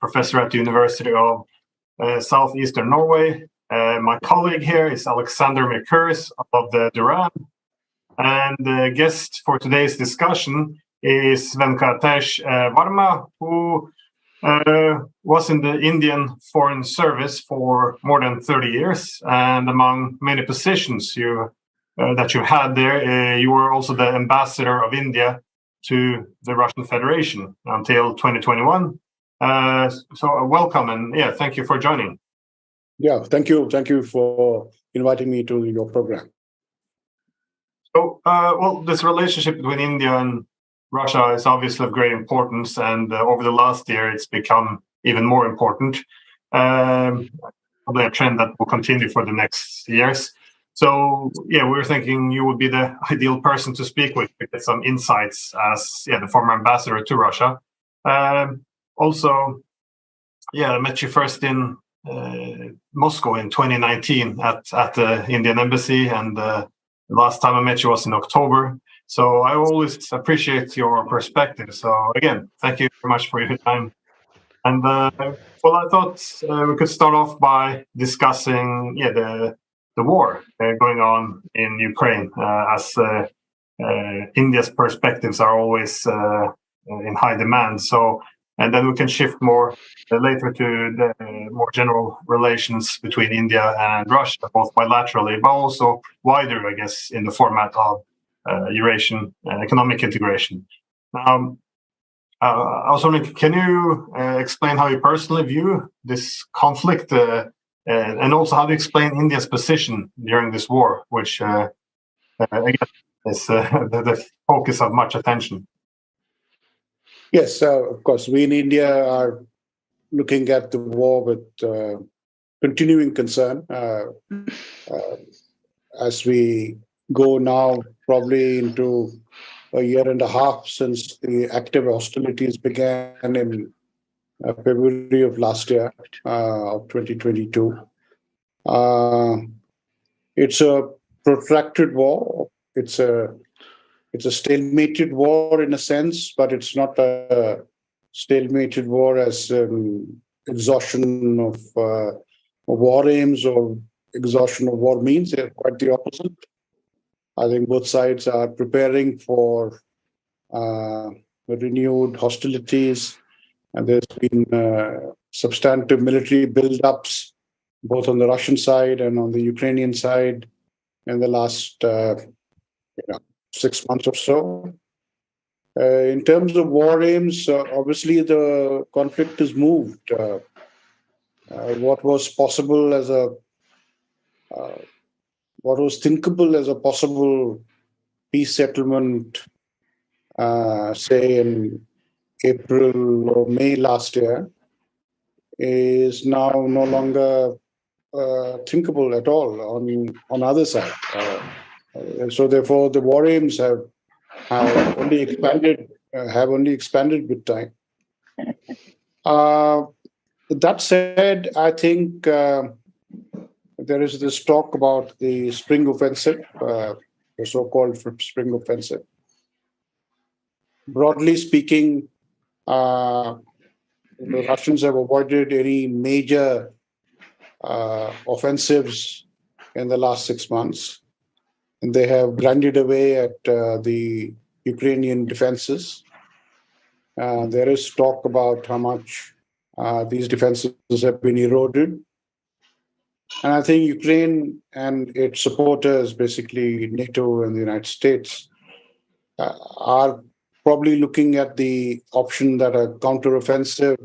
professor at the University of Southeastern Norway. My colleague here is Alexander Mercouris of the Duran. And the guest for today's discussion is Venkatesh Varma, who was in the Indian Foreign Service for more than 30 years. And among many positions that you had there, you were also the ambassador of India to the Russian Federation until 2021. So welcome, and thank you for joining. Yeah, thank you. Thank you for inviting me to your program. So, this relationship between India and Russia is obviously of great importance, and over the last year, it's become even more important. Probably a trend that will continue for the next years. So, we were thinking you would be the ideal person to speak with to get some insights as the former ambassador to Russia. Also, I met you first in Moscow in 2019 at the Indian embassy, and the last time I met you was in October. So I always appreciate your perspective. So again, thank you very much for your time. And I thought we could start off by discussing the war going on in Ukraine, as India's perspectives are always in high demand. So, and then we can shift more later to the more general relations between India and Russia, both bilaterally, but also wider, I guess, in the format of Eurasian economic integration. I was wondering, can you explain how you personally view this conflict, and also how to explain India's position during this war, which again is the focus of much attention? Yes, of course, we in India are looking at the war with continuing concern as we go now probably into a year and a half since the active hostilities began in February of last year, of 2022. It's a protracted war. It's a stalemated war in a sense, but it's not a stalemated war as exhaustion of war aims or exhaustion of war means. They're quite the opposite. I think both sides are preparing for renewed hostilities, and there's been substantive military build-ups both on the Russian side and on the Ukrainian side in the last 6 months or so. In terms of war aims, obviously the conflict has moved. What was possible as what was thinkable as a possible peace settlement, say in April or May last year, is now no longer thinkable at all on other side. So therefore, the war aims have only expanded with time. That said, I think there is this talk about the spring offensive, the so-called spring offensive. Broadly speaking, the Russians have avoided any major offensives in the last 6 months. And they have grinded away at the Ukrainian defenses. There is talk about how much these defenses have been eroded. And I think Ukraine and its supporters, basically NATO and the United States, are probably looking at the option that a counteroffensive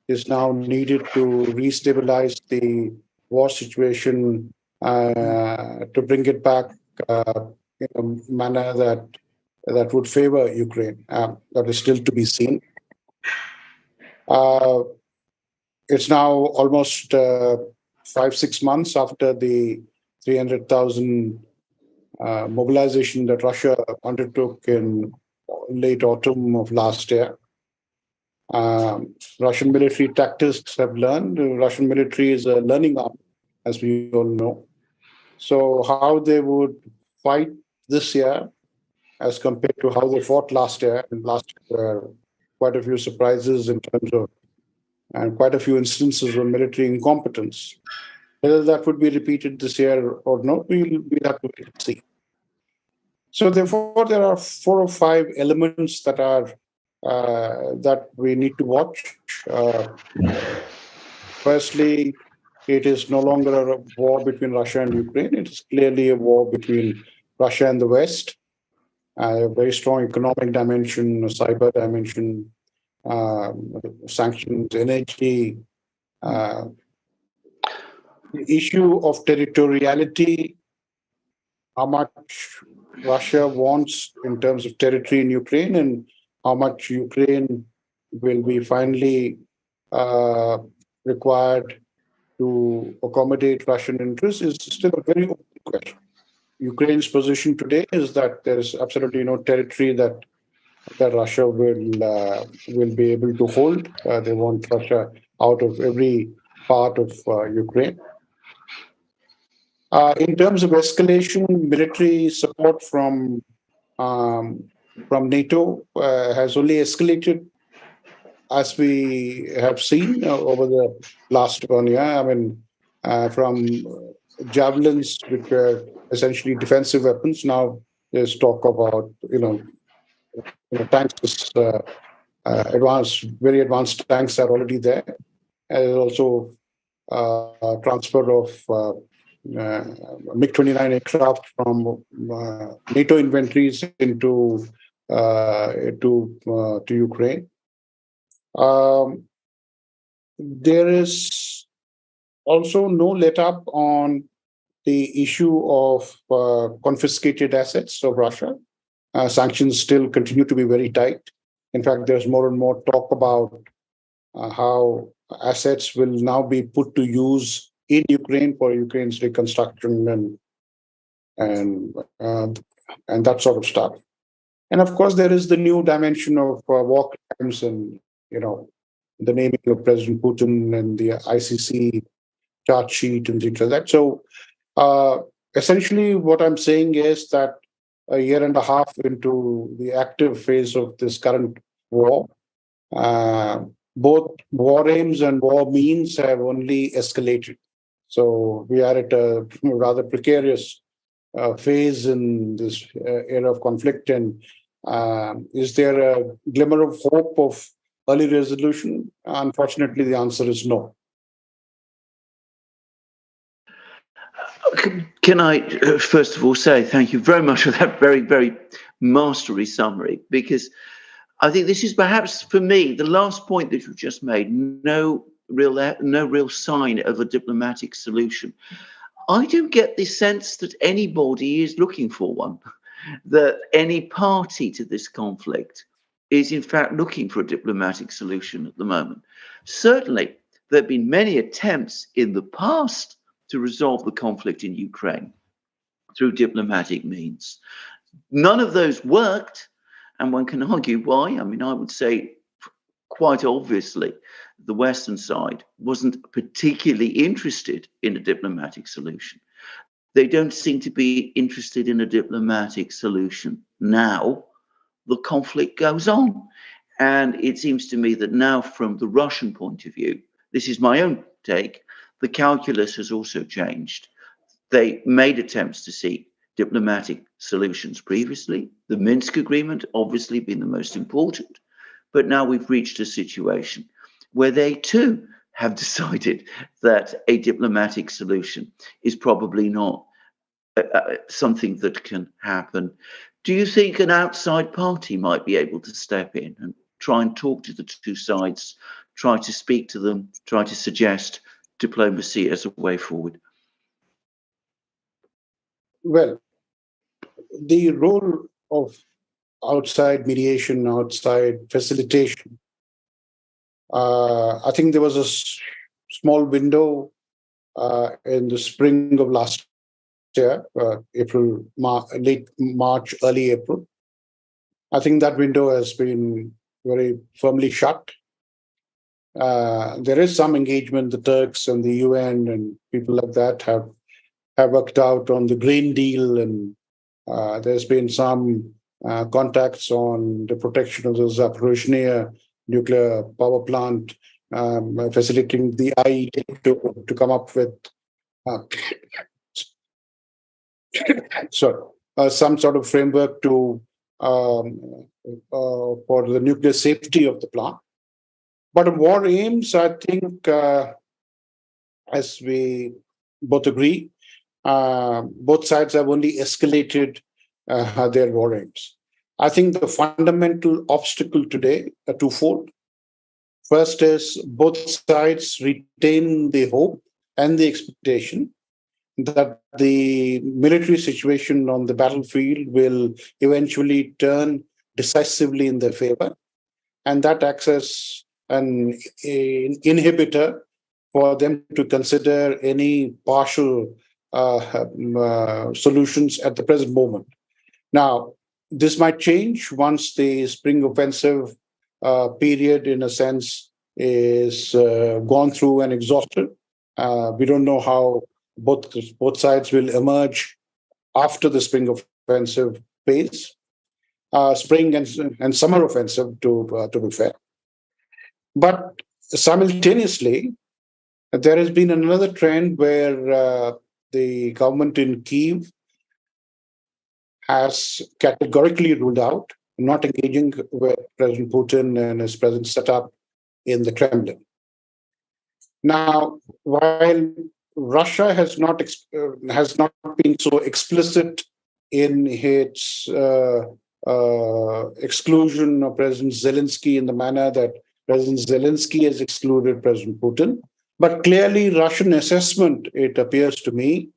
is now needed to restabilize the war situation, to bring it back in a manner that would favor Ukraine. That is still to be seen. It's now almost 5-6 months after the 300,000 mobilization that Russia undertook in late autumn of last year. Russian military tactics have learned. The Russian military is a learning arm, as we all know. So how they would fight this year as compared to how they fought last year, and last year there were quite a few surprises in terms of and quite a few instances of military incompetence. Whether that would be repeated this year or not, we'll have to wait and see. So therefore, there are 4 or 5 elements that we need to watch. Firstly, it is no longer a war between Russia and Ukraine. It is clearly a war between Russia and the West. A very strong economic dimension, a cyber dimension, sanctions, energy, the issue of territoriality, how much Russia wants in terms of territory in Ukraine, and how much Ukraine will be finally required to accommodate Russian interests, is still a very open question. Ukraine's position today is that there is absolutely no territory that Russia will be able to hold. They want Russia out of every part of Ukraine. In terms of escalation, military support from NATO has only escalated, as we have seen over the last 1 year. I mean, from javelins, which were essentially defensive weapons, now there's talk about tanks. Very advanced tanks are already there. And there's also transfer of MiG-29 aircraft from NATO inventories into to Ukraine. There is also no let-up on the issue of confiscated assets of Russia. Sanctions still continue to be very tight. In fact, there's more and more talk about how assets will now be put to use in Ukraine for Ukraine's reconstruction and that sort of stuff. And of course, there is the new dimension of war crimes and the naming of President Putin and the ICC charge sheet and things like that. So essentially, what I'm saying is that a year and a half into the active phase of this current war, both war aims and war means have only escalated. So we are at a rather precarious phase in this era of conflict. And is there a glimmer of hope of early resolution? Unfortunately, the answer is no. Can I first of all say thank you very much for that very, very masterly summary, because I think this is perhaps for me the last point that you just made. No real sign of a diplomatic solution. I don't get the sense that anybody is looking for one, that any party to this conflict is in fact looking for a diplomatic solution at the moment. Certainly, there have been many attempts in the past to resolve the conflict in Ukraine through diplomatic means. None of those worked, and one can argue why. I mean, I would say quite obviously the Western side wasn't particularly interested in a diplomatic solution. They don't seem to be interested in a diplomatic solution now. The conflict goes on. And it seems to me that now, from the Russian point of view, this is my own take, the calculus has also changed. They made attempts to seek diplomatic solutions previously. The Minsk agreement obviously been the most important. But now we've reached a situation where they too have decided that a diplomatic solution is probably not something that can happen. Do you think an outside party might be able to step in and try and talk to the two sides, try to speak to them, try to suggest diplomacy as a way forward? Well, the role of outside mediation, outside facilitation, I think there was a small window in the spring of last year, late March, early April. I think that window has been very firmly shut. There is some engagement. The Turks and the UN and people like that have worked out on the grain deal, and there's been some contacts on the protection of the Zaporizhzhia nuclear power plant facilitating the IEA to come up with some sort of framework to for the nuclear safety of the plant. But war aims, I think, as we both agree, both sides have only escalated their war aims. I think the fundamental obstacle today are twofold. First is both sides retain the hope and the expectation that the military situation on the battlefield will eventually turn decisively in their favor. And that acts as an inhibitor for them to consider any partial solutions at the present moment. Now, this might change once the spring offensive period, in a sense, is gone through and exhausted. We don't know how both sides will emerge after the spring offensive phase, spring and summer offensive, to be fair. But simultaneously, there has been another trend where the government in Kyiv has categorically ruled out not engaging with President Putin and his present setup in the Kremlin. Now, while Russia has not been so explicit in its exclusion of President Zelensky in the manner that President Zelensky has excluded President Putin, but clearly Russian assessment, it appears to me,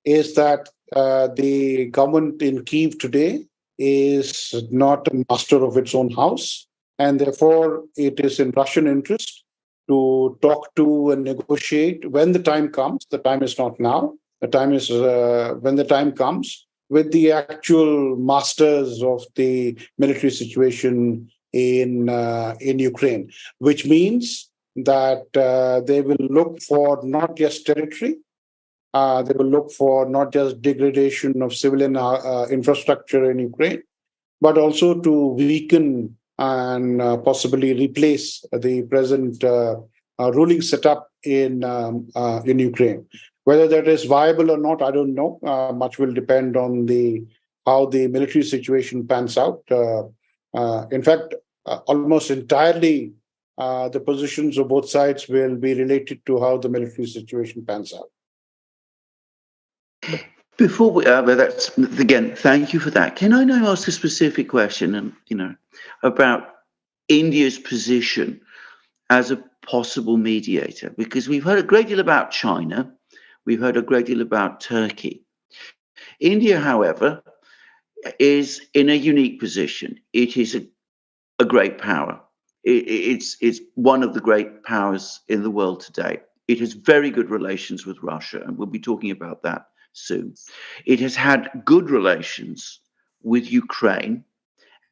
is that the government in Kyiv today is not a master of its own house, and therefore it is in Russian interest to talk to and negotiate when the time comes. The time is not now. The time is when the time comes with the actual masters of the military situation in Ukraine, which means that they will look for not just territory, they will look for not just degradation of civilian infrastructure in Ukraine, but also to weaken and possibly replace the present ruling setup in Ukraine. Whether that is viable or not, I don't know. Much will depend on how the military situation pans out. In fact, almost entirely, the positions of both sides will be related to how the military situation pans out. Before we, that's again, thank you for that. Can I now ask a specific question, and about India's position as a possible mediator? Because we've heard a great deal about China, we've heard a great deal about Turkey. India, however, is in a unique position. It is a great power. It's one of the great powers in the world today. It has very good relations with Russia, and we'll be talking about that soon. It has had good relations with Ukraine,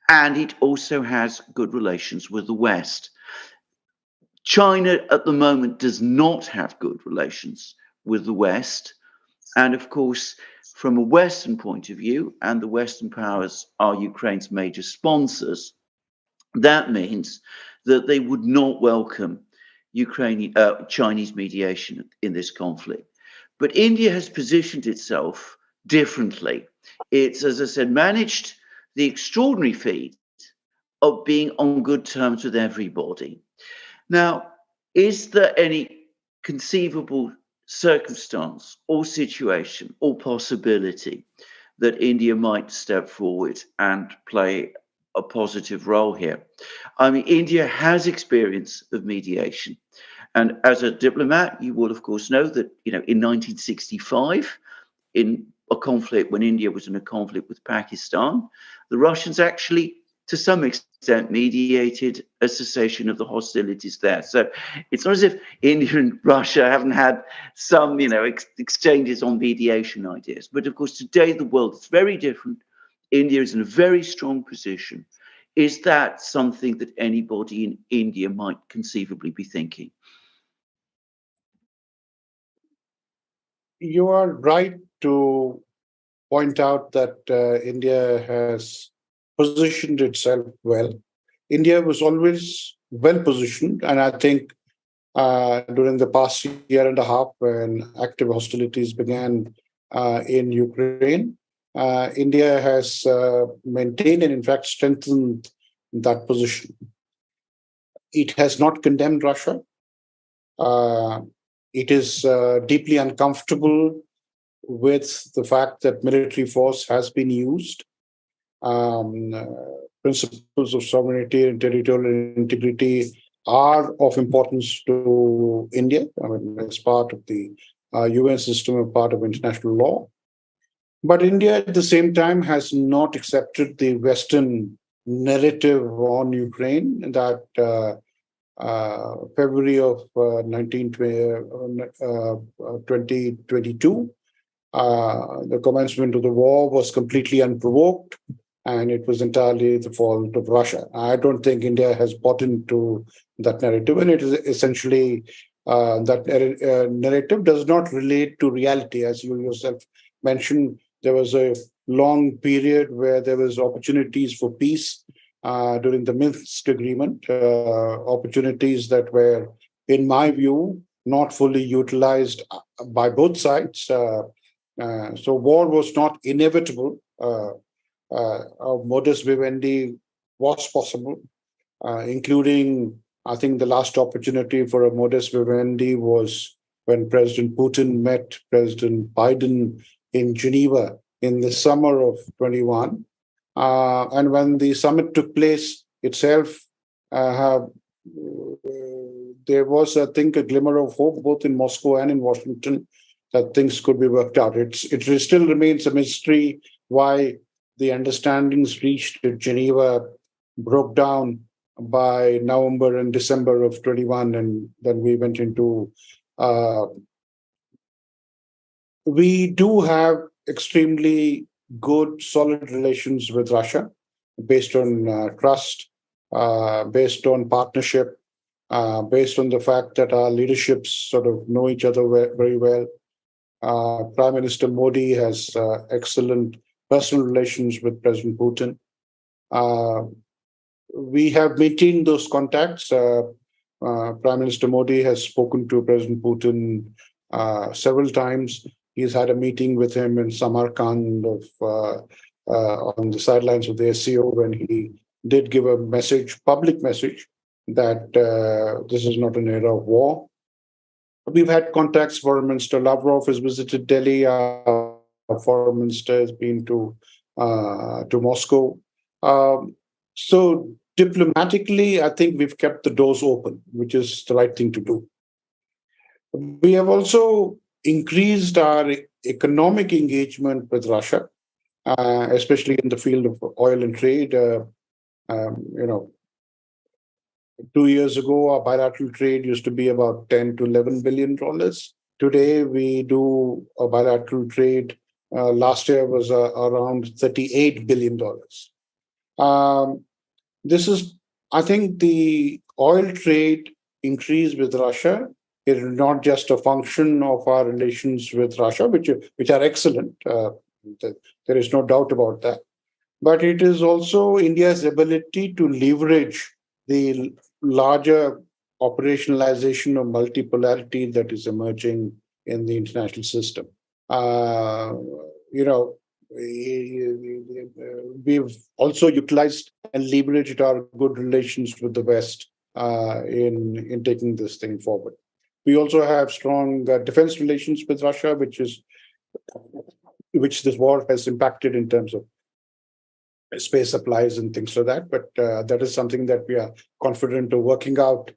and it also has good relations with the West. China at the moment does not have good relations with the West. And of course, from a Western point of view, and the Western powers are Ukraine's major sponsors, that means that they would not welcome Chinese mediation in this conflict. But India has positioned itself differently. It's, as I said, managed the extraordinary feat of being on good terms with everybody. Now, is there any conceivable circumstance or situation or possibility that India might step forward and play a positive role here? I mean, India has experience of mediation. And as a diplomat, you will, of course, know that, in 1965, in a conflict, when India was in a conflict with Pakistan, the Russians actually, to some extent, mediated a cessation of the hostilities there. So it's not as if India and Russia haven't had some, exchanges on mediation ideas. But of course, today the world is very different. India is in a very strong position. Is that something that anybody in India might conceivably be thinking? You are right to point out that India has positioned itself well. India was always well positioned, and I think during the past year and a half when active hostilities began in Ukraine. India has maintained and, in fact, strengthened that position. It has not condemned Russia. It is deeply uncomfortable with the fact that military force has been used. Principles of sovereignty and territorial integrity are of importance to India. I mean, as part of the UN system and part of international law. But India, at the same time, has not accepted the Western narrative on Ukraine that February of 2022, the commencement of the war was completely unprovoked, and it was entirely the fault of Russia. I don't think India has bought into that narrative, and it is essentially that narrative does not relate to reality. As you yourself mentioned, there was a long period where there was opportunities for peace during the Minsk agreement, opportunities that were, in my view, not fully utilized by both sides. So war was not inevitable. Modus vivendi was possible, including, I think, the last opportunity for a modus vivendi was when President Putin met President Biden in Geneva in the summer of 21. And when the summit took place itself, there was, I think, a glimmer of hope both in Moscow and in Washington that things could be worked out. It still remains a mystery why the understandings reached at Geneva broke down by November and December of 21, and then we went into. We do have extremely good, solid relations with Russia, based on trust, based on partnership, based on the fact that our leaderships sort of know each other very well. Prime Minister Modi has excellent personal relations with President Putin. We have maintained those contacts. Prime Minister Modi has spoken to President Putin several times. He's had a meeting with him in Samarkand on the sidelines of the SCO when he did give a message, public message, that this is not an era of war. We've had contacts. Foreign Minister Lavrov has visited Delhi. Our foreign minister has been to Moscow. So diplomatically, I think we've kept the doors open, which is the right thing to do. We have also increased our economic engagement with Russia, especially in the field of oil and trade. 2 years ago, our bilateral trade used to be about $10 to $11 billion. Today, we do a bilateral trade. Last year was around $38 billion. This is, I think, the oil trade increase with Russia is not just a function of our relations with Russia, which are excellent. There is no doubt about that. But it is also India's ability to leverage the larger operationalization of multipolarity that is emerging in the international system. We've also utilized and leveraged our good relations with the West in taking this thing forward. We also have strong defense relations with Russia, which this war has impacted in terms of space supplies and things like that. But that is something that we are confident of working out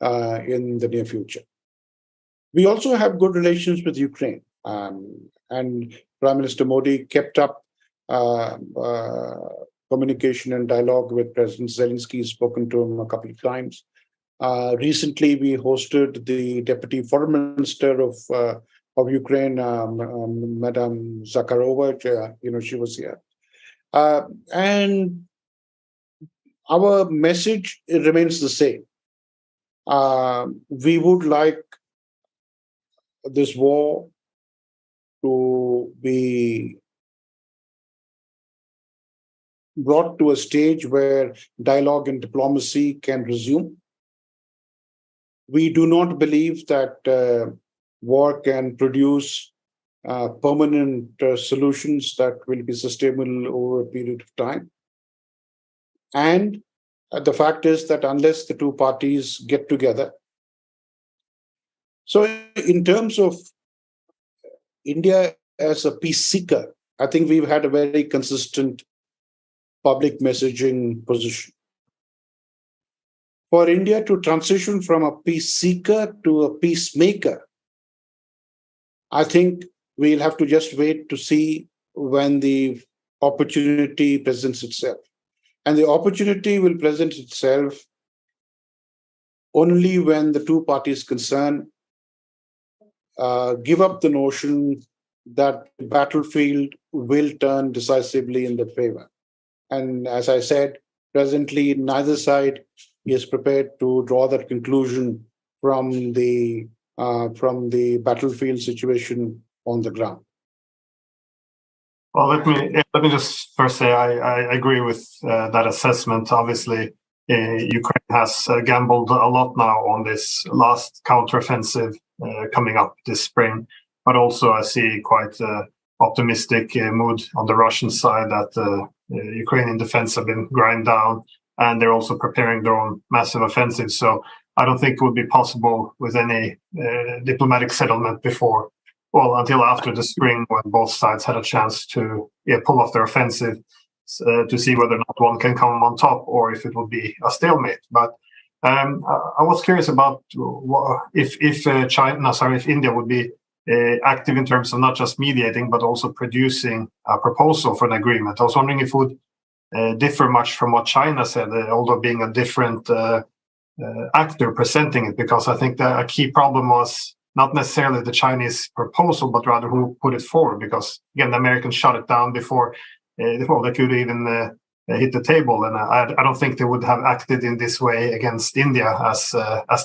in the near future. We also have good relations with Ukraine. And Prime Minister Modi kept up communication and dialogue with President Zelensky. He's spoken to him a couple of times. Recently, we hosted the Deputy Foreign Minister of Ukraine, Madame Zakharova. She was here. And our message remains the same. We would like this war to be brought to a stage where dialogue and diplomacy can resume. we do not believe that war can produce permanent solutions that will be sustainable over a period of time. And the fact is that unless the two parties get together, so in terms of India as a peace seeker, I think we've had a very consistent public messaging position. For India to transition from a peace seeker to a peacemaker, I think we'll have to just wait to see when the opportunity presents itself. And the opportunity will present itself only when the two parties concerned give up the notion that the battlefield will turn decisively in their favor. And as I said, presently neither side is prepared to draw that conclusion from the battlefield situation on the ground. Well, let me just first say I agree with that assessment. Obviously, Ukraine has gambled a lot now on this last counteroffensive coming up this spring, but also I see quite optimistic mood on the Russian side that Ukrainian defense have been grind down, and they're also preparing their own massive offensive. So I don't think it would be possible with any diplomatic settlement until after the spring, when both sides had a chance to pull off their offensive to see whether or not one can come on top or if it would be a stalemate. But I was curious about if India would be active in terms of not just mediating but also producing a proposal for an agreement. I was wondering if it would differ much from what China said, although being a different actor presenting it, because I think that a key problem was not necessarily the Chinese proposal, but rather who put it forward. Because again, the Americans shut it down before they could even hit the table, and I don't think they would have acted in this way against India as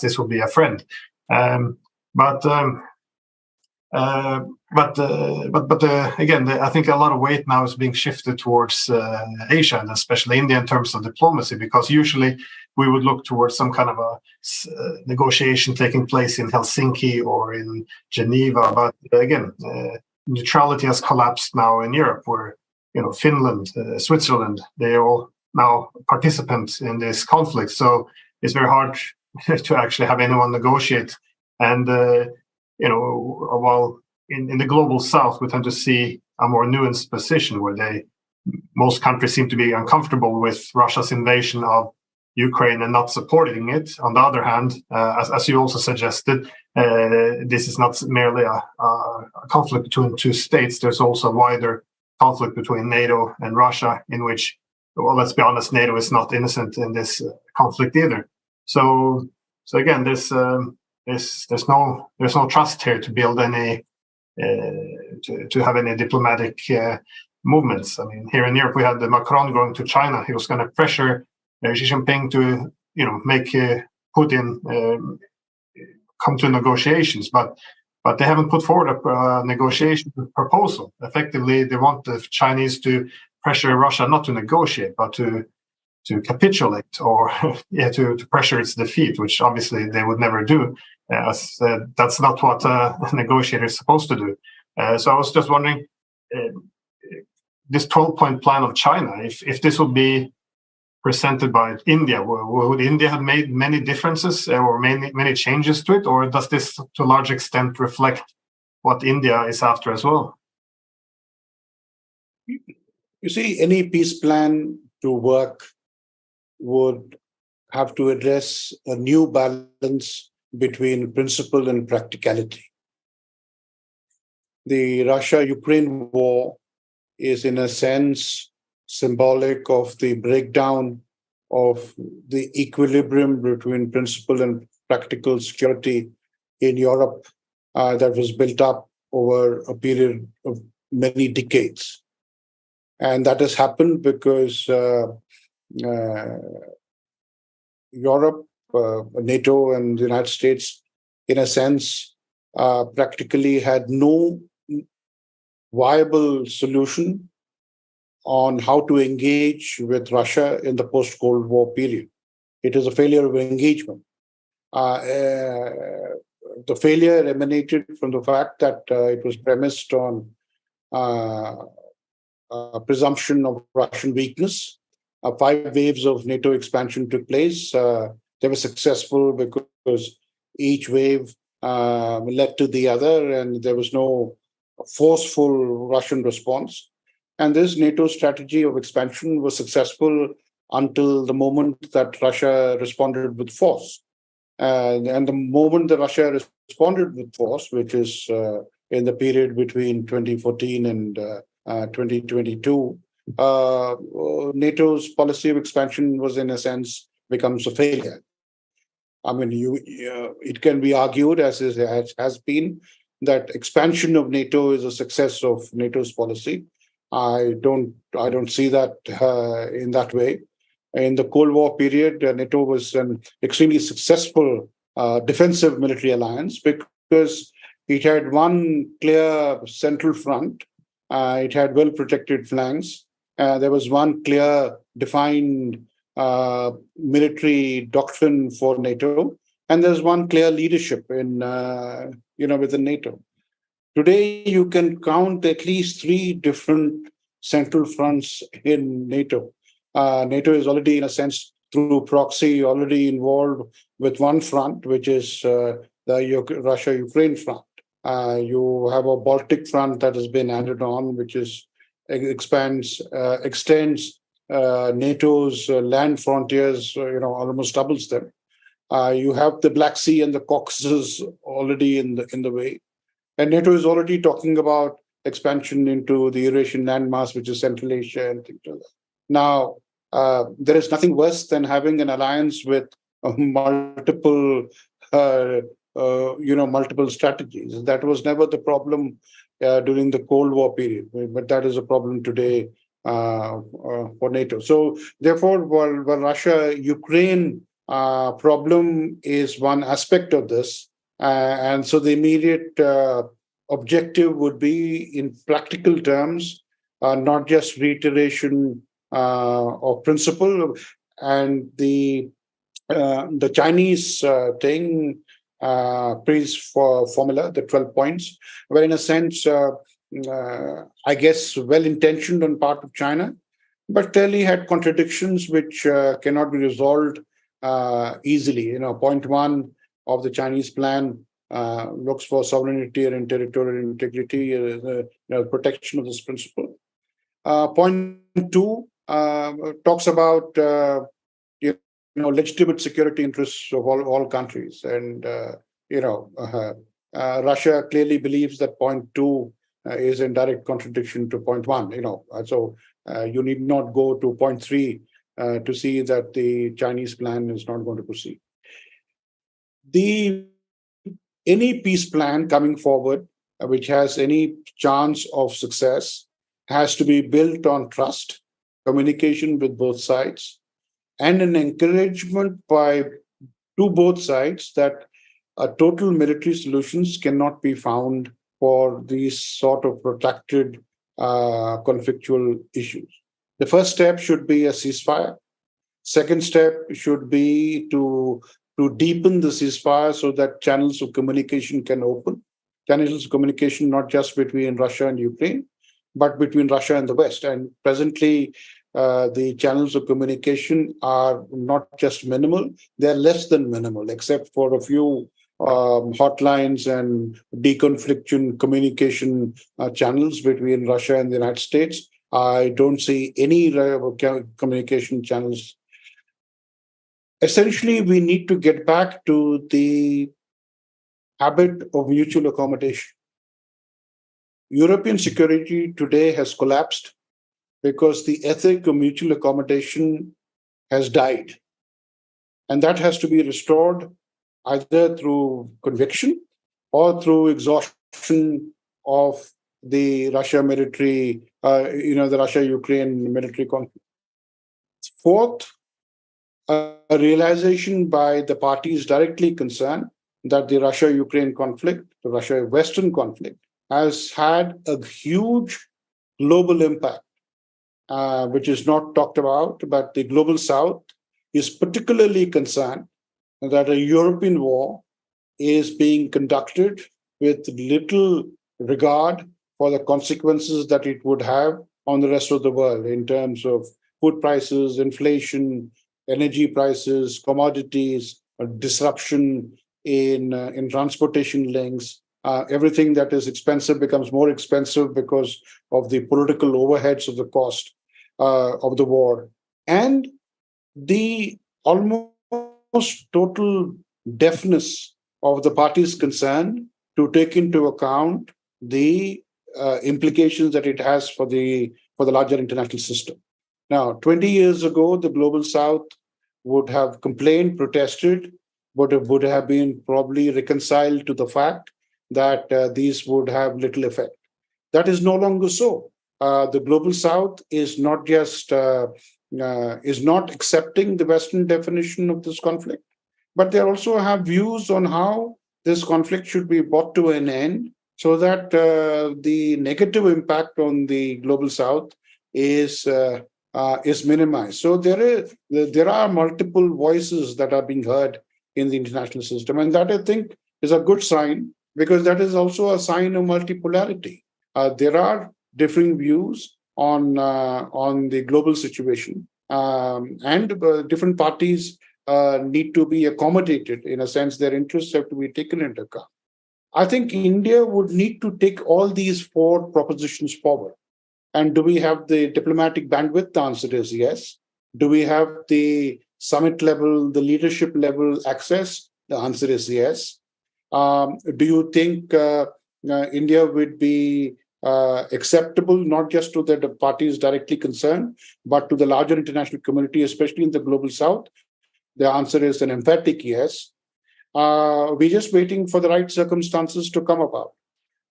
this would be a friend. Again, I think a lot of weight now is being shifted towards Asia, and especially India, in terms of diplomacy, because usually we would look towards some kind of a negotiation taking place in Helsinki or in Geneva. But again, neutrality has collapsed now in Europe, where Finland, Switzerland, they are all now participants in this conflict. So it's very hard to actually have anyone negotiate. And while in the global south, we tend to see a more nuanced position where most countries seem to be uncomfortable with Russia's invasion of Ukraine and not supporting it. On the other hand, as you also suggested, this is not merely a conflict between two states. There's also a wider conflict between NATO and Russia, in which, well, let's be honest, NATO is not innocent in this conflict either. So again, there's no trust here to build any to have any diplomatic movements. I mean, here in Europe, we had Macron going to China. He was going to pressure Xi Jinping to make Putin come to negotiations, but they haven't put forward a negotiation proposal. Effectively, they want the Chinese to pressure Russia not to negotiate, but to capitulate or to pressure its defeat, which obviously they would never do. That's not what a negotiator is supposed to do. So I was just wondering, this 12-point plan of China, if this would be presented by India, would India have made many differences or many changes to it, or does this to a large extent reflect what India is after as well? You see, any peace plan to work would have to address a new balance between principle and practicality. The Russia-Ukraine war is, in a sense, symbolic of the breakdown of the equilibrium between principle and practical security in Europe that was built up over a period of many decades. And that has happened because Europe, NATO, and the United States, in a sense, practically had no viable solution on how to engage with Russia in the post-Cold War period. It is a failure of engagement. The failure emanated from the fact that it was premised on presumption of Russian weakness. 5 waves of NATO expansion took place. They were successful because each wave led to the other, and there was no forceful Russian response. And this NATO strategy of expansion was successful until the moment that Russia responded with force. And the moment that Russia responded with force, which is in the period between 2014 and 2022, NATO's policy of expansion was, in a sense, becomes a failure. I mean, it can be argued, as it has been, that expansion of NATO is a success of NATO's policy. I don't see that in that way. In the Cold War period, NATO was an extremely successful defensive military alliance because it had one clear central front. It had well-protected flanks. There was one clear, defined military doctrine for NATO, and there's one clear leadership in within NATO. Today, you can count at least 3 different central fronts in NATO. NATO is already, in a sense, through proxy, already involved with one front, which is the Russia-Ukraine front. You have a Baltic front that has been added on, which extends NATO's land frontiers, almost doubles them. You have the Black Sea and the Caucasus already in the way. And NATO is already talking about expansion into the Eurasian landmass, which is Central Asia and things like that. Now, there is nothing worse than having an alliance with multiple strategies. That was never the problem during the Cold War period, but that is a problem today for NATO. So, therefore, while Russia-Ukraine problem is one aspect of this, and so the immediate objective would be, in practical terms, not just reiteration of principle, and the Chinese thing formula, the 12 points, were in a sense, I guess, well-intentioned on part of China, but clearly had contradictions which cannot be resolved easily. Point 1 of the Chinese plan looks for sovereignty and territorial integrity, protection of this principle. Point 2 talks about legitimate security interests of all countries, and Russia clearly believes that point 2 is in direct contradiction to point 1. So you need not go to point 3 to see that the Chinese plan is not going to proceed. Any peace plan coming forward, which has any chance of success, has to be built on trust, communication with both sides, and an encouragement to both sides that total military solutions cannot be found for these sort of protracted conflictual issues. The first step should be a ceasefire. Second step should be to deepen the ceasefire so that channels of communication can open. Channels of communication not just between Russia and Ukraine, but between Russia and the West. And presently, the channels of communication are not just minimal, they're less than minimal, except for a few hotlines and deconfliction communication channels between Russia and the United States. I don't see any communication channels. Essentially, we need to get back to the habit of mutual accommodation. European security today has collapsed because the ethic of mutual accommodation has died. And that has to be restored either through conviction or through exhaustion of the Russia military, the Russia-Ukraine military conflict. Fourth, a realization by the parties directly concerned that the Russia-Ukraine conflict, the Russia-Western conflict, has had a huge global impact, which is not talked about, but the global South is particularly concerned that a European war is being conducted with little regard for the consequences that it would have on the rest of the world in terms of food prices, inflation, energy prices, commodities, disruption in transportation links. Everything that is expensive becomes more expensive because of the political overheads of the cost of the war. And the almost total deafness of the parties concerned to take into account the implications that it has for the larger international system. Now, 20 years ago, the Global South would have complained, protested, but it would have been probably reconciled to the fact that these would have little effect. That is no longer so. The Global South is not just is not accepting the Western definition of this conflict, but they also have views on how this conflict should be brought to an end so that the negative impact on the Global South is minimized. So there are multiple voices that are being heard in the international system, and that I think is a good sign, because that is also a sign of multipolarity. There are differing views on the global situation, and different parties need to be accommodated. In a sense, their interests have to be taken into account. I think India would need to take all these four propositions forward. And do we have the diplomatic bandwidth? The answer is yes. Do we have the summit level, the leadership level access? The answer is yes. Do you think India would be acceptable not just to the parties directly concerned, but to the larger international community, especially in the Global South? The answer is an emphatic yes. We're just waiting for the right circumstances to come about.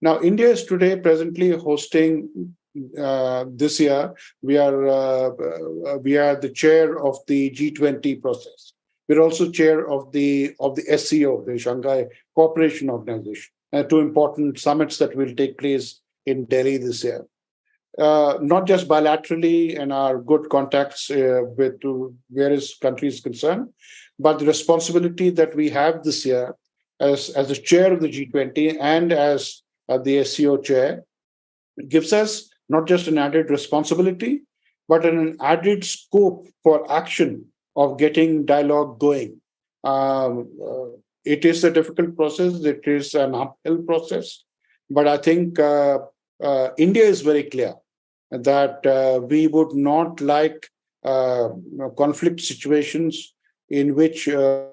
Now, India is today presently hosting this year. We are the chair of the G20 process. We're also chair of the SCO, the Shanghai Cooperation Organization, two important summits that will take place in Delhi this year. Not just bilaterally and our good contacts with various countries concerned, but the responsibility that we have this year as the chair of the G20 and as the SCO chair gives us not just an added responsibility, but an added scope for action of getting dialogue going. It is a difficult process. It is an uphill process. But I think India is very clear that we would not like conflict situations in which a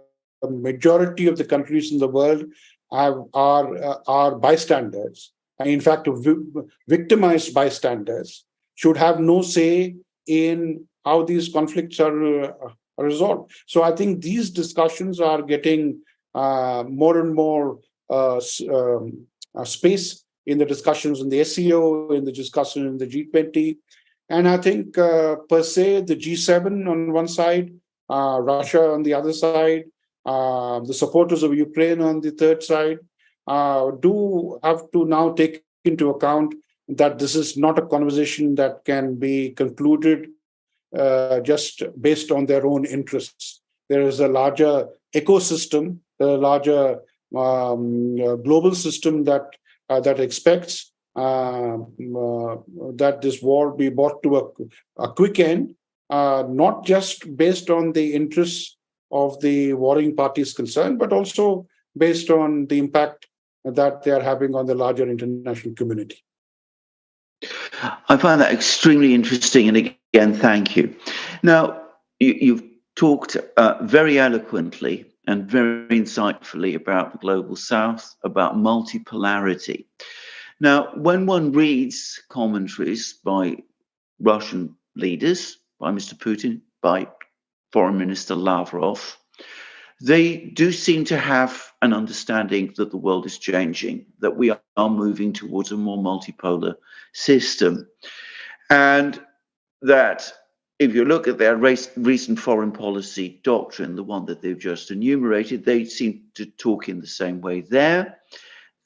majority of the countries in the world are bystanders. And in fact, victimized bystanders should have no say in how these conflicts are resolved. So I think these discussions are getting more and more space in the discussions in the SCO, in the discussion in the G20. And I think per se, the G7 on one side, Russia on the other side, the supporters of Ukraine on the third side, do have to now take into account that this is not a conversation that can be concluded just based on their own interests. There is a larger ecosystem, a larger global system that expects that this war be brought to a quick end, not just based on the interests of the warring parties concerned, but also based on the impact that they are having on the larger international community. I find that extremely interesting. And again, thank you. Now, you've talked very eloquently and very insightfully about the Global South, about multipolarity. Now, when one reads commentaries by Russian leaders, by Mr. Putin, by Foreign Minister Lavrov, they do seem to have an understanding that the world is changing, that we are moving towards a more multipolar system, and that if you look at their recent foreign policy doctrine, the one that they've just enumerated, they seem to talk in the same way there.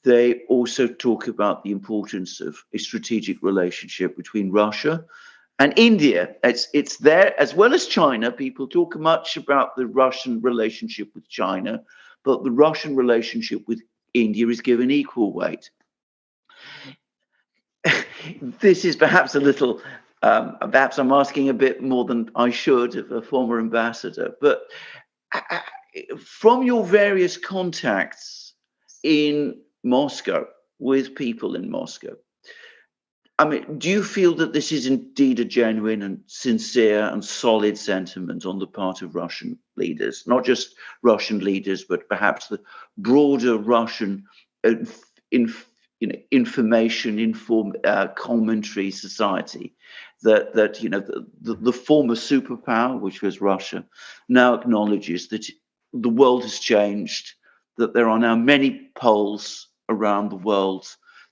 They also talk about the importance of a strategic relationship between Russia And India, it's there as well as China. People talk much about the Russian relationship with China, but the Russian relationship with India is given equal weight. This is perhaps a little, perhaps I'm asking a bit more than I should of a former ambassador, but from your various contacts in Moscow with people in Moscow, I mean, do you feel that this is indeed a genuine and sincere and solid sentiment on the part of Russian leaders, not just Russian leaders, but perhaps the broader Russian commentary society, that the former superpower, which was Russia, now acknowledges that the world has changed, that there are now many poles around the world,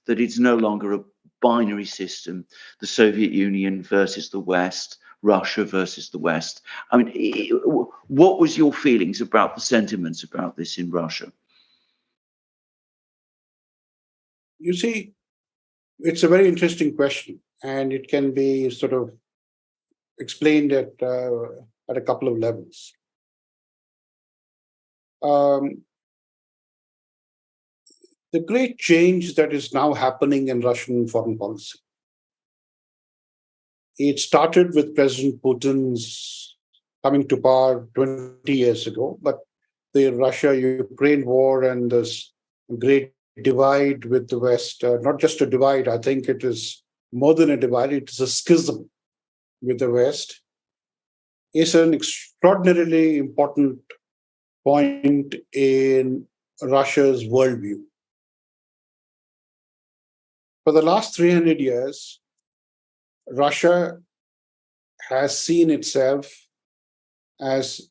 that it's no longer a binary system, the Soviet Union versus the West, Russia versus the West. I mean, what was your feelings about the sentiments about this in Russia? You see, it's a very interesting question, and it can be sort of explained at a couple of levels. The great change that is now happening in Russian foreign policy, it started with President Putin's coming to power 20 years ago, but the Russia-Ukraine war and this great divide with the West, not just a divide, I think it is more than a divide, it is a schism with the West, is an extraordinarily important point in Russia's worldview. For the last 300 years, Russia has seen itself as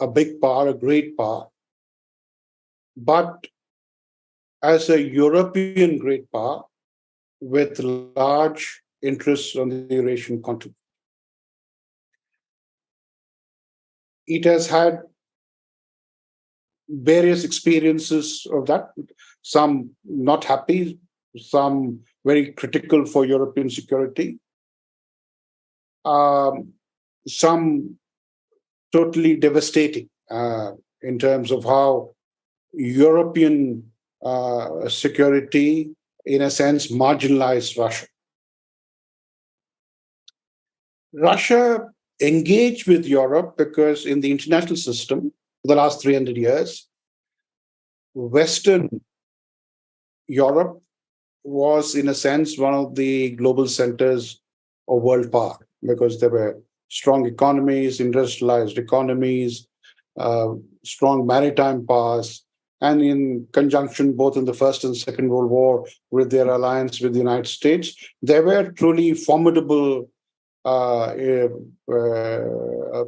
a big power, a great power, but as a European great power with large interests on the Eurasian continent. It has had various experiences of that, some not happy, some very critical for European security, some totally devastating in terms of how European security, in a sense, marginalized Russia. Russia engaged with Europe because in the international system, for the last 300 years, Western Europe was, in a sense, one of the global centers of world power because there were strong economies, industrialized economies, strong maritime powers, and in conjunction, both in the First and Second World War, with their alliance with the United States, there were truly formidable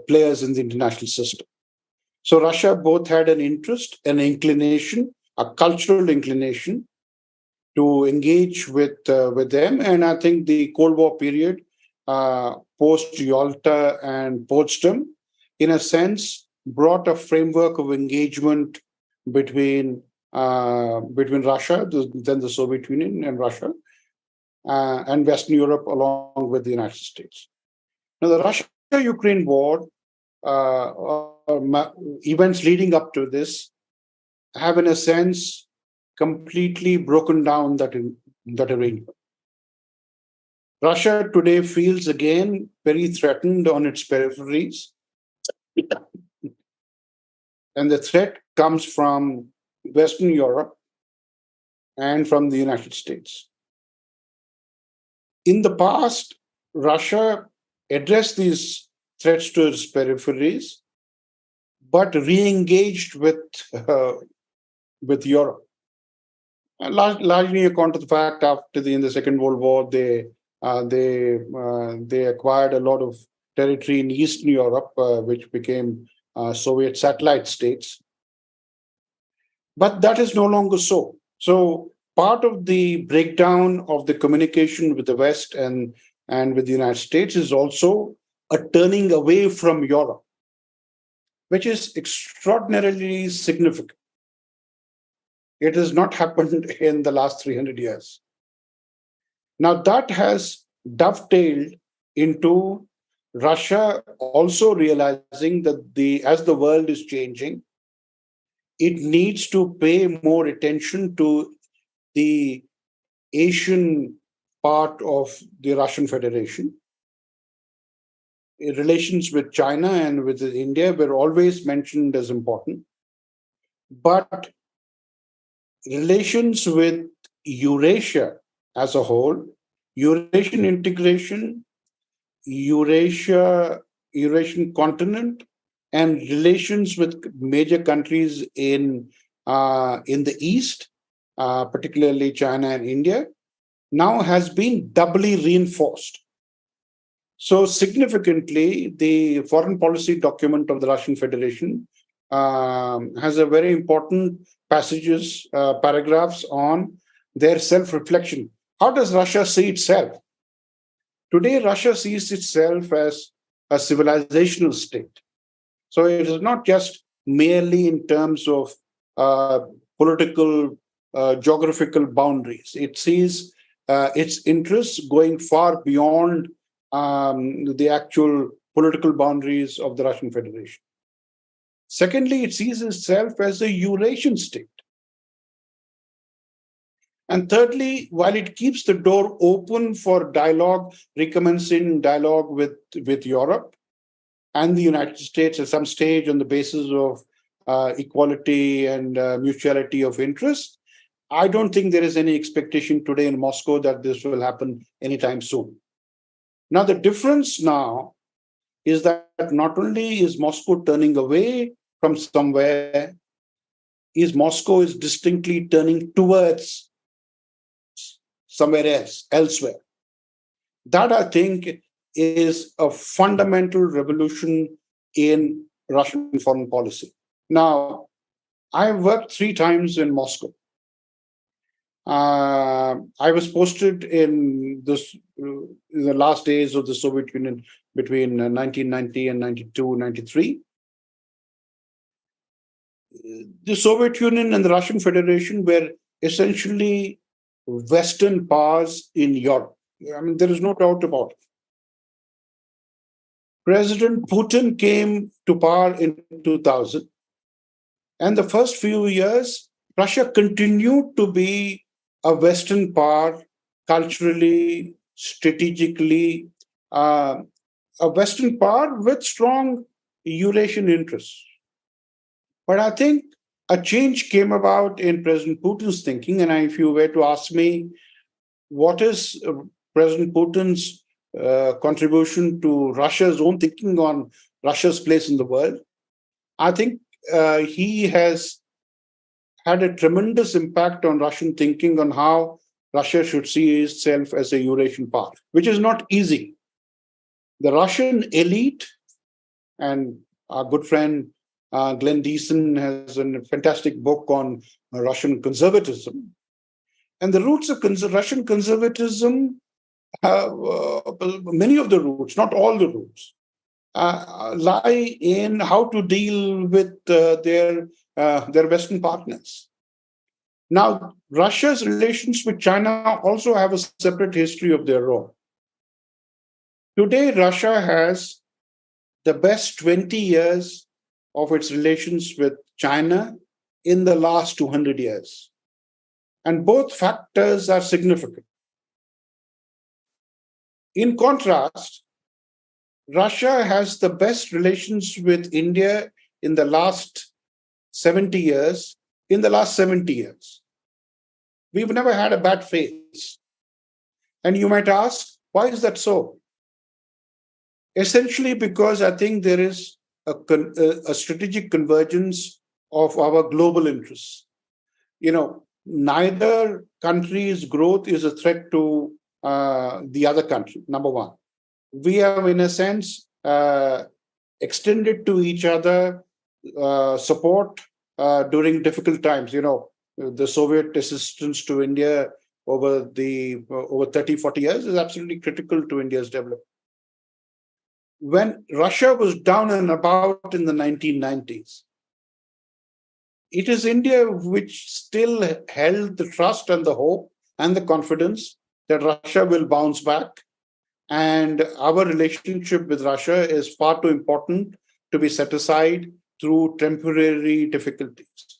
players in the international system. So Russia both had an interest, an inclination, a cultural inclination to engage with them. And I think the Cold War period, post-Yalta and Potsdam, in a sense, brought a framework of engagement between Russia, then the Soviet Union and Russia, and Western Europe along with the United States. Now, the Russia-Ukraine war, events leading up to this, have in a sense completely broken down that arrangement. Russia today feels again very threatened on its peripheries. And the threat comes from Western Europe and from the United States. In the past, Russia addressed these threats to its peripheries, but re-engaged with Europe. And largely according to the fact in the Second World War, they acquired a lot of territory in Eastern Europe, which became Soviet satellite states. But that is no longer so. So part of the breakdown of the communication with the West and with the United States is also a turning away from Europe, which is extraordinarily significant. It has not happened in the last 300 years. Now that has dovetailed into Russia also realizing that as the world is changing, it needs to pay more attention to the Asian part of the Russian Federation. Relations with China and with India were always mentioned as important. But relations with Eurasia as a whole, Eurasian integration, Eurasian continent, and relations with major countries in the East, particularly China and India, now has been doubly reinforced. So significantly, the foreign policy document of the Russian Federation has a very important paragraphs on their self-reflection. How does Russia see itself? Today, Russia sees itself as a civilizational state. So it is not just merely in terms of political, geographical boundaries. It sees its interests going far beyond the actual political boundaries of the Russian Federation. Secondly, it sees itself as a Eurasian state. And thirdly, while it keeps the door open for dialogue, recommencing dialogue with Europe and the United States at some stage on the basis of equality and mutuality of interest, I don't think there is any expectation today in Moscow that this will happen anytime soon. Now, the difference now is that not only is Moscow turning away from somewhere, Moscow is distinctly turning towards somewhere else, elsewhere. That, I think, is a fundamental revolution in Russian foreign policy. Now, I worked 3 times in Moscow. I was posted in the last days of the Soviet Union between 1990 and 92, 93. The Soviet Union and the Russian Federation were essentially Western powers in Europe. I mean, there is no doubt about it. President Putin came to power in 2000. And the first few years, Russia continued to be a Western power culturally, strategically, a Western power with strong Eurasian interests. But I think a change came about in President Putin's thinking. And if you were to ask me, what is President Putin's contribution to Russia's own thinking on Russia's place in the world, I think he has had a tremendous impact on Russian thinking on how Russia should see itself as a Eurasian power, which is not easy. The Russian elite, and our good friend Glenn Deason has a fantastic book on Russian conservatism. And the roots of Russian conservatism, many of the roots, not all the roots, lie in how to deal with their Western partners. Now, Russia's relations with China also have a separate history of their own. Today, Russia has the best 20 years of its relations with China in the last 200 years. And both factors are significant. In contrast, Russia has the best relations with India in the last 70 years. In the last 70 years, we've never had a bad phase. And you might ask, why is that so? Essentially because I think there is a strategic convergence of our global interests. You know, neither country's growth is a threat to the other country, number one. We have, in a sense, extended to each other support during difficult times. You know, the Soviet assistance to India over 30, 40 years is absolutely critical to India's development. When Russia was down and about in the 1990s, it is India which still held the trust and the hope and the confidence that Russia will bounce back And our relationship with Russia is far too important to be set aside through temporary difficulties.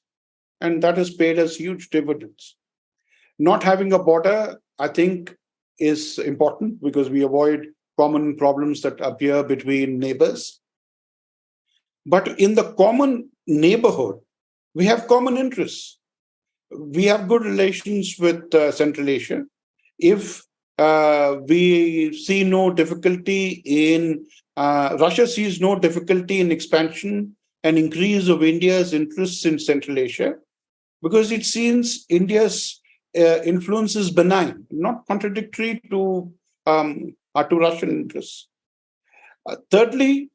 And that has paid us huge dividends. Not having a border, I think, is important because we avoid common problems that appear between neighbors. But in the common neighborhood, we have common interests. We have good relations with Central Asia. If we see no difficulty in, Russia sees no difficulty in expansion and increase of India's interests in Central Asia, because it seems India's influence is benign, not contradictory to Russian interests. Thirdly,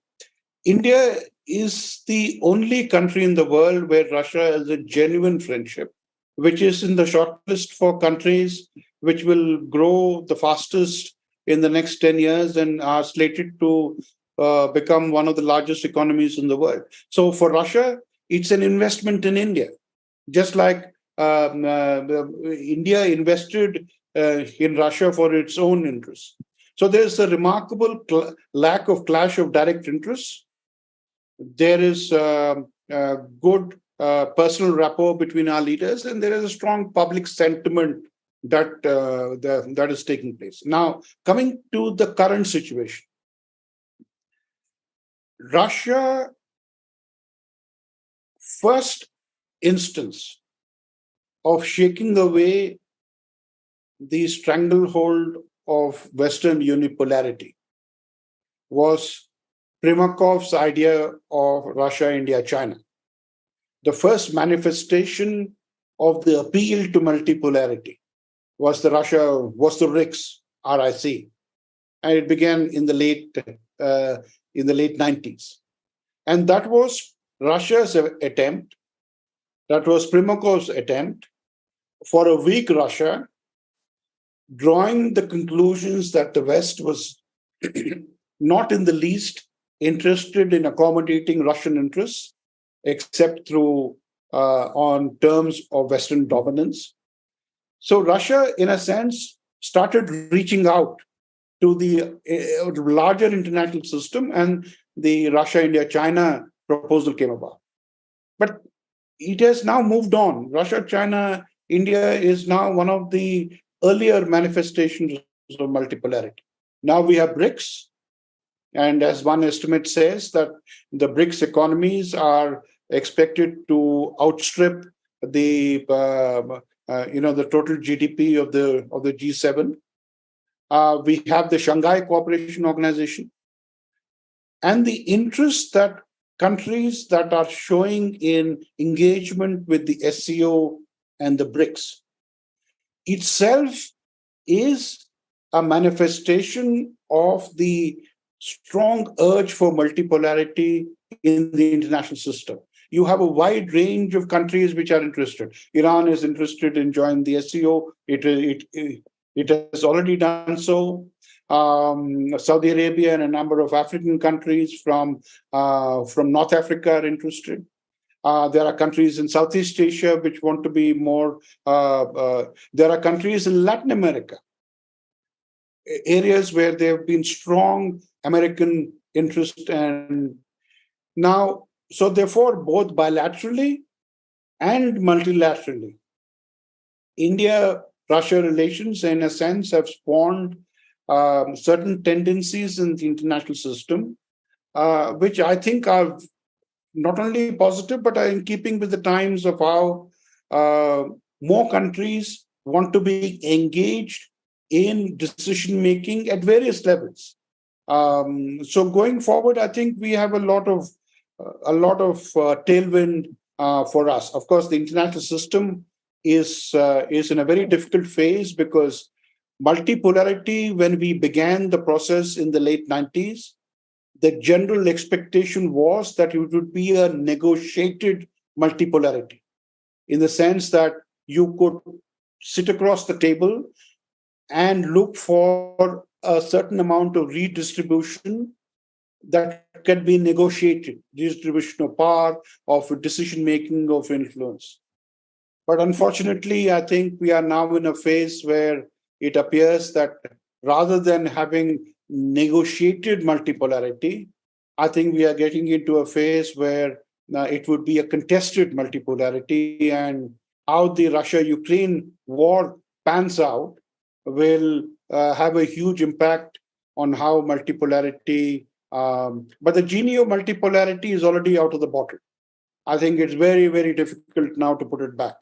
India is the only country in the world where Russia has a genuine friendship, which is in the shortlist for countries which will grow the fastest in the next 10 years and are slated to become one of the largest economies in the world. So for Russia, it's an investment in India, just like India invested in Russia for its own interests. So there's a remarkable lack of clash of direct interests. There is good personal rapport between our leaders, and there is a strong public sentiment that is taking place. Now, coming to the current situation, Russia, first instance of shaking away the stranglehold of Western unipolarity was Primakov's idea of Russia, India, China. The first manifestation of the appeal to multipolarity was the RICS, RIC, and it began in the late 90s. And that was Russia's attempt. That was Primakov's attempt for a weak Russia, drawing the conclusions that the West was not in the least interested in accommodating Russian interests, except through on terms of Western dominance. So Russia, in a sense, started reaching out to the larger international system, and the Russia, India, China proposal came about. But it has now moved on. Russia, China, India is now one of the earlier manifestations of multipolarity. Now we have BRICS, and as one estimate says, that the BRICS economies are expected to outstrip the the total GDP of the G7. We have the Shanghai Cooperation Organization, and the interest that countries that are showing in engagement with the SCO and the BRICS itself is a manifestation of the strong urge for multipolarity in the international system. You have a wide range of countries which are interested. Iran is interested in joining the SCO. It has already done so. Saudi Arabia and a number of African countries from North Africa are interested. There are countries in Southeast Asia which want to be more. There are countries in Latin America, areas where there have been strong American interest. And now, so therefore, both bilaterally and multilaterally, India-Russia relations, in a sense, have spawned certain tendencies in the international system, which I think are not only positive, but are in keeping with the times of how more countries want to be engaged in decision-making at various levels. So going forward, I think we have a lot of tailwind for us. Of course, the international system is in a very difficult phase because multipolarity, when we began the process in the late 90s, the general expectation was that it would be a negotiated multipolarity, in the sense that you could sit across the table and look for a certain amount of redistribution that can be negotiated, distribution of power, of decision-making, of influence. But unfortunately, I think we are now in a phase where it appears that rather than having negotiated multipolarity. I think we are getting into a phase where it would be a contested multipolarity, and how the Russia-Ukraine war pans out will have a huge impact on how multipolarity. But the genie of multipolarity is already out of the bottle. I think it's very, very difficult now to put it back.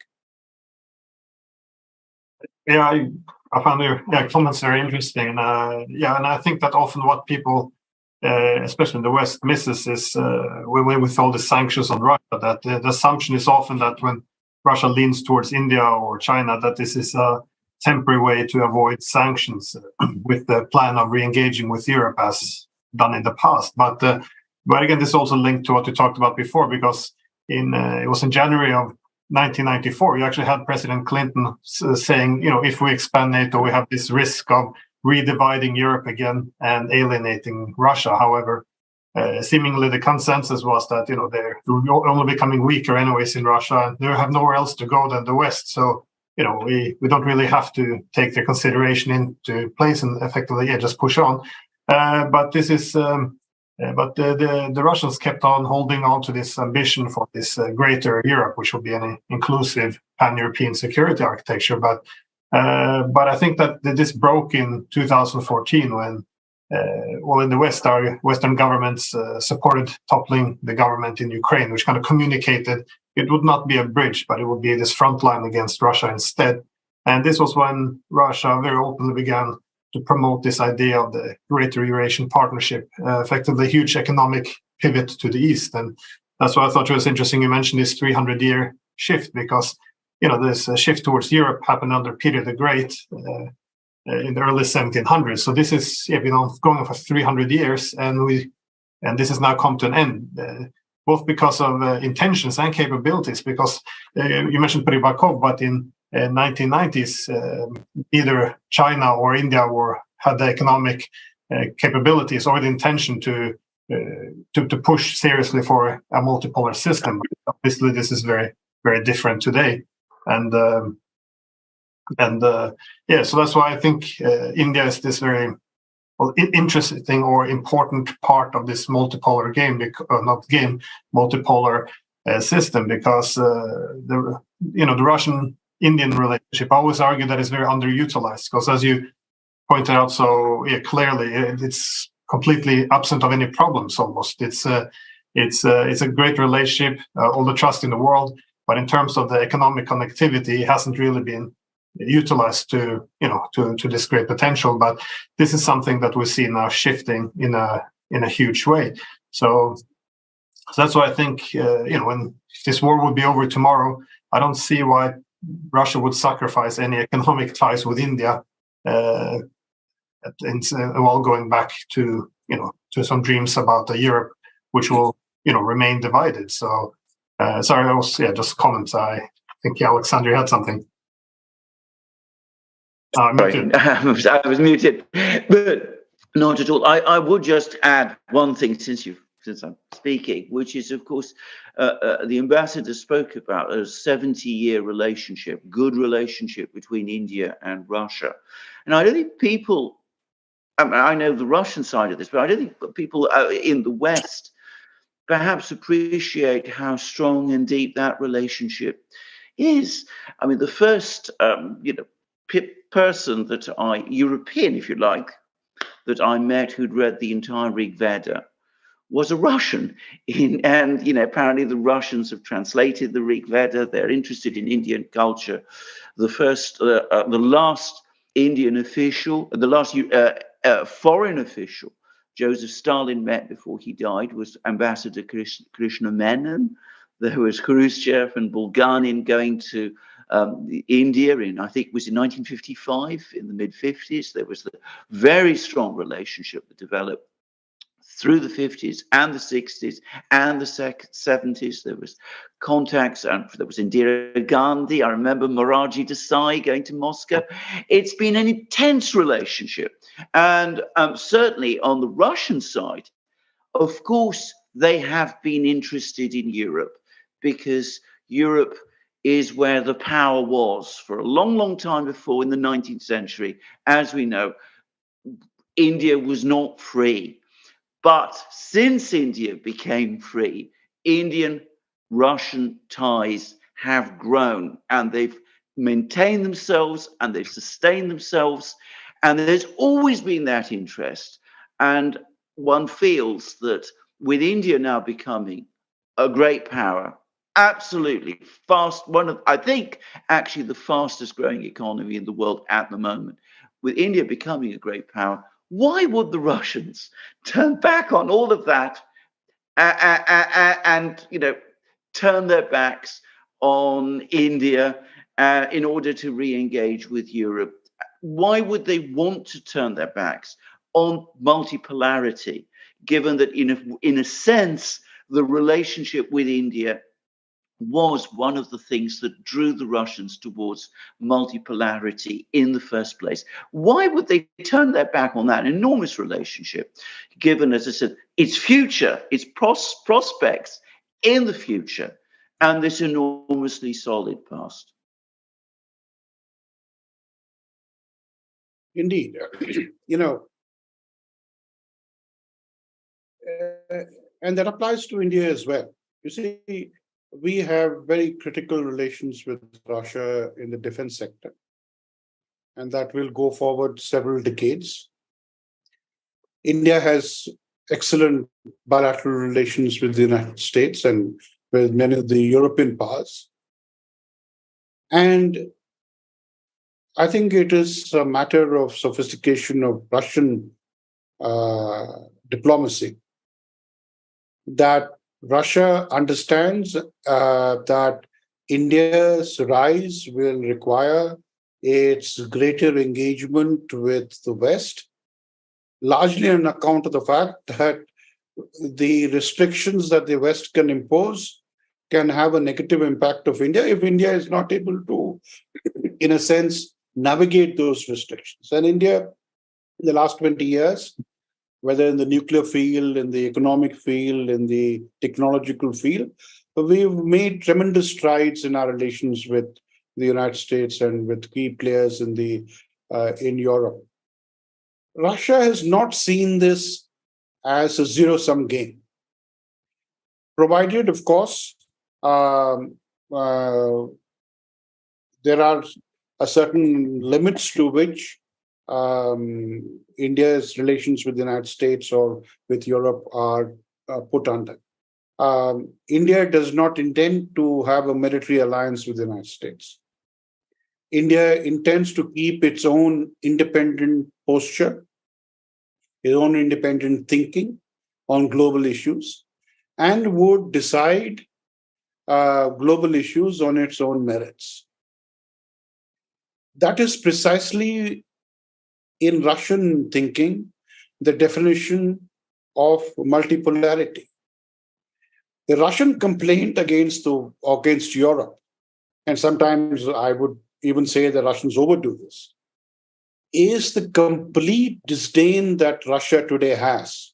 Yeah, I found your comments very interesting. And I think that often what people, especially in the West, misses is with all the sanctions on Russia, that the assumption is often that when Russia leans towards India or China, that this is a temporary way to avoid sanctions with the plan of re-engaging with Europe as done in the past. But again, this is also linked to what we talked about before, because it was in January of 1994, you actually had President Clinton saying, if we expand NATO, we have this risk of redividing Europe again and alienating Russia. However, seemingly the consensus was that, they're only becoming weaker anyways in Russia, and they have nowhere else to go than the West. So, we don't really have to take their consideration into place and effectively, just push on. But this is... But the Russians kept on holding on to this ambition for this greater Europe, which will be an inclusive pan-European security architecture. But I think that this broke in 2014 when, in the West, our Western governments supported toppling the government in Ukraine, which kind of communicated it would not be a bridge, but it would be this front line against Russia instead. And this was when Russia very openly began to promote this idea of the Greater Eurasian Partnership, effectively a huge economic pivot to the east. And that's why I thought it was interesting you mentioned this 300-year shift, because, this shift towards Europe happened under Peter the Great in the early 1700s. So this is been going on for 300 years, and this has now come to an end, both because of intentions and capabilities, because you mentioned Pribakov, but in 1990s, either China or India had the economic capabilities or the intention to push seriously for a multipolar system. Obviously, this is very, very different today, and so that's why I think India is this very interesting or important part of this multipolar multipolar system, because the Russian-Indian relationship, I always argue that it's very underutilized, because as you pointed out so clearly, it's completely absent of any problems almost. It's a great relationship, all the trust in the world, but in terms of the economic connectivity, it hasn't really been utilized to this great potential. But this is something that we see now shifting in a huge way. So that's why I think if this war would be over tomorrow, I don't see why Russia would sacrifice any economic ties with India, while going back to some dreams about Europe, which will remain divided. So sorry, that was just comments. I think Alexander had something. Sorry, I was muted, but not at all. I would just add one thing since I'm speaking, which is, of course, the ambassador spoke about a 70-year relationship, good relationship between India and Russia. And I don't think people, I know the Russian side of this, but I don't think people in the West perhaps appreciate how strong and deep that relationship is. I mean, the first, person European, if you like, that I met who'd read the entire Rig Veda was a Russian. And apparently the Russians have translated the Rig Veda. They're interested in Indian culture. The last Indian official, the last foreign official Joseph Stalin met before he died was Ambassador Krishna Menon. There was Khrushchev and Bulganin going to India I think it was in 1955, in the mid-50s. There was a very strong relationship that developed through the 50s and the 60s and the 70s. There was contacts, and there was Indira Gandhi. I remember Moraji Desai going to Moscow. It's been an intense relationship. And certainly on the Russian side, of course, they have been interested in Europe, because Europe is where the power was for a long, long time before in the 19th century. As we know, India was not free. But since India became free, Indian-Russian ties have grown, and they've maintained themselves and they've sustained themselves. And there's always been that interest. And one feels that with India now becoming a great power, absolutely fast, one of, I think, actually the fastest growing economy in the world at the moment, with India becoming a great power, why would the Russians turn back on all of that and turn their backs on India in order to re-engage with Europe? Why would they want to turn their backs on multipolarity, given that in a sense the relationship with India was one of the things that drew the Russians towards multipolarity in the first place? Why would they turn their back on that enormous relationship, given, as I said, its future, its prospects in the future, and this enormously solid past? Indeed. And that applies to India as well. You see, we have very critical relations with Russia in the defense sector, and that will go forward several decades. India has excellent bilateral relations with the United States and with many of the European powers. And I think it is a matter of sophistication of Russian diplomacy that Russia understands that India's rise will require its greater engagement with the West, largely on account of the fact that the restrictions that the West can impose can have a negative impact of India if India is not able to, in a sense, navigate those restrictions. And India, in the last 20 years, whether in the nuclear field, in the economic field, in the technological field, we've made tremendous strides in our relations with the United States and with key players in Europe. Russia has not seen this as a zero-sum game, provided, of course, there are a certain limits to which India's relations with the United States or with Europe are put under. India does not intend to have a military alliance with the United States. India intends to keep its own independent posture, its own independent thinking on global issues, and would decide global issues on its own merits. That is precisely, in Russian thinking, the definition of multipolarity. The Russian complaint against Europe, and sometimes I would even say the Russians overdo this, is the complete disdain that Russia today has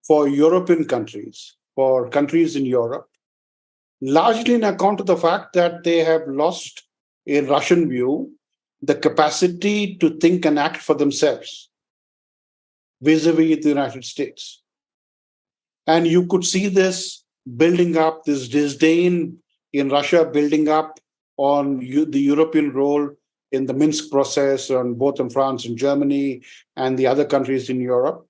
for European countries, for countries in Europe, largely on account of the fact that they have lost, in Russian view, the capacity to think and act for themselves vis-a-vis the United States. And you could see this building up, this disdain in Russia building up on the European role in the Minsk process, on both in France and Germany and the other countries in Europe.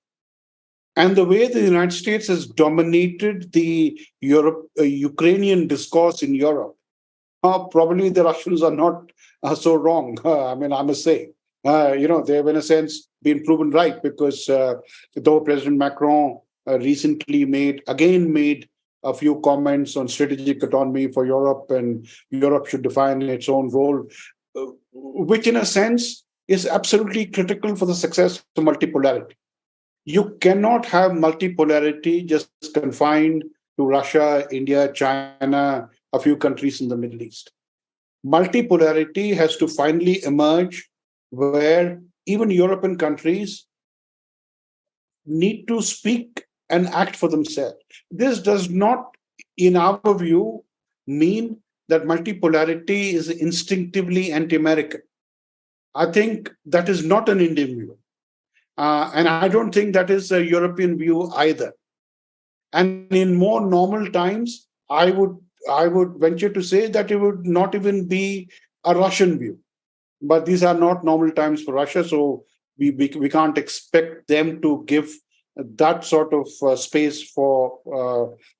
And the way the United States has dominated the Ukrainian discourse in Europe, probably the Russians are not so wrong. I must say, they've in a sense been proven right, because though President Macron recently made a few comments on strategic autonomy for Europe, and Europe should define its own role, which in a sense is absolutely critical for the success of multipolarity. You cannot have multipolarity just confined to Russia, India, China, a few countries in the Middle East. Multipolarity has to finally emerge where even European countries need to speak and act for themselves. This does not, in our view, mean that multipolarity is instinctively anti-American. I think that is not an Indian view. And I don't think that is a European view either. And in more normal times, I would venture to say that it would not even be a Russian view. But these are not normal times for Russia, so we can't expect them to give that sort of space for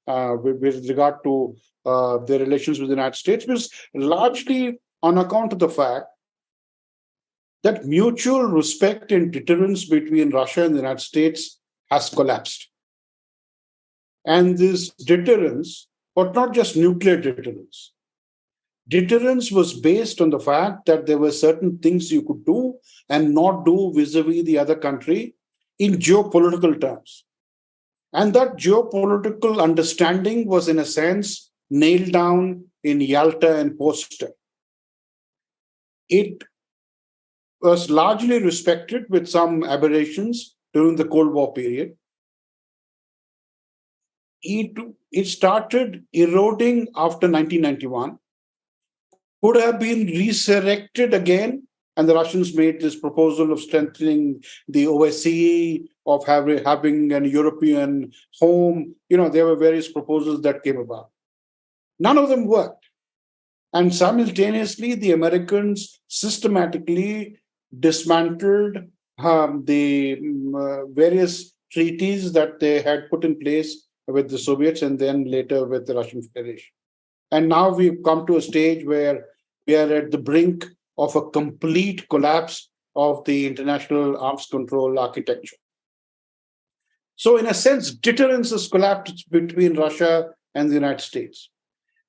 with regard to their relations with the United States, because largely on account of the fact that mutual respect and deterrence between Russia and the United States has collapsed. And this deterrence, but not just nuclear deterrence, deterrence was based on the fact that there were certain things you could do and not do vis-a-vis the other country in geopolitical terms. And that geopolitical understanding was, in a sense, nailed down in Yalta and Potsdam. It was largely respected with some aberrations during the Cold War period. It started eroding after 1991, could have been resurrected again, and the Russians made this proposal of strengthening the OSCE, of having an European home. There were various proposals that came about. None of them worked. And simultaneously, the Americans systematically dismantled the various treaties that they had put in place with the Soviets and then later with the Russian Federation. And now we've come to a stage where we are at the brink of a complete collapse of the international arms control architecture. So in a sense, deterrence has collapsed between Russia and the United States.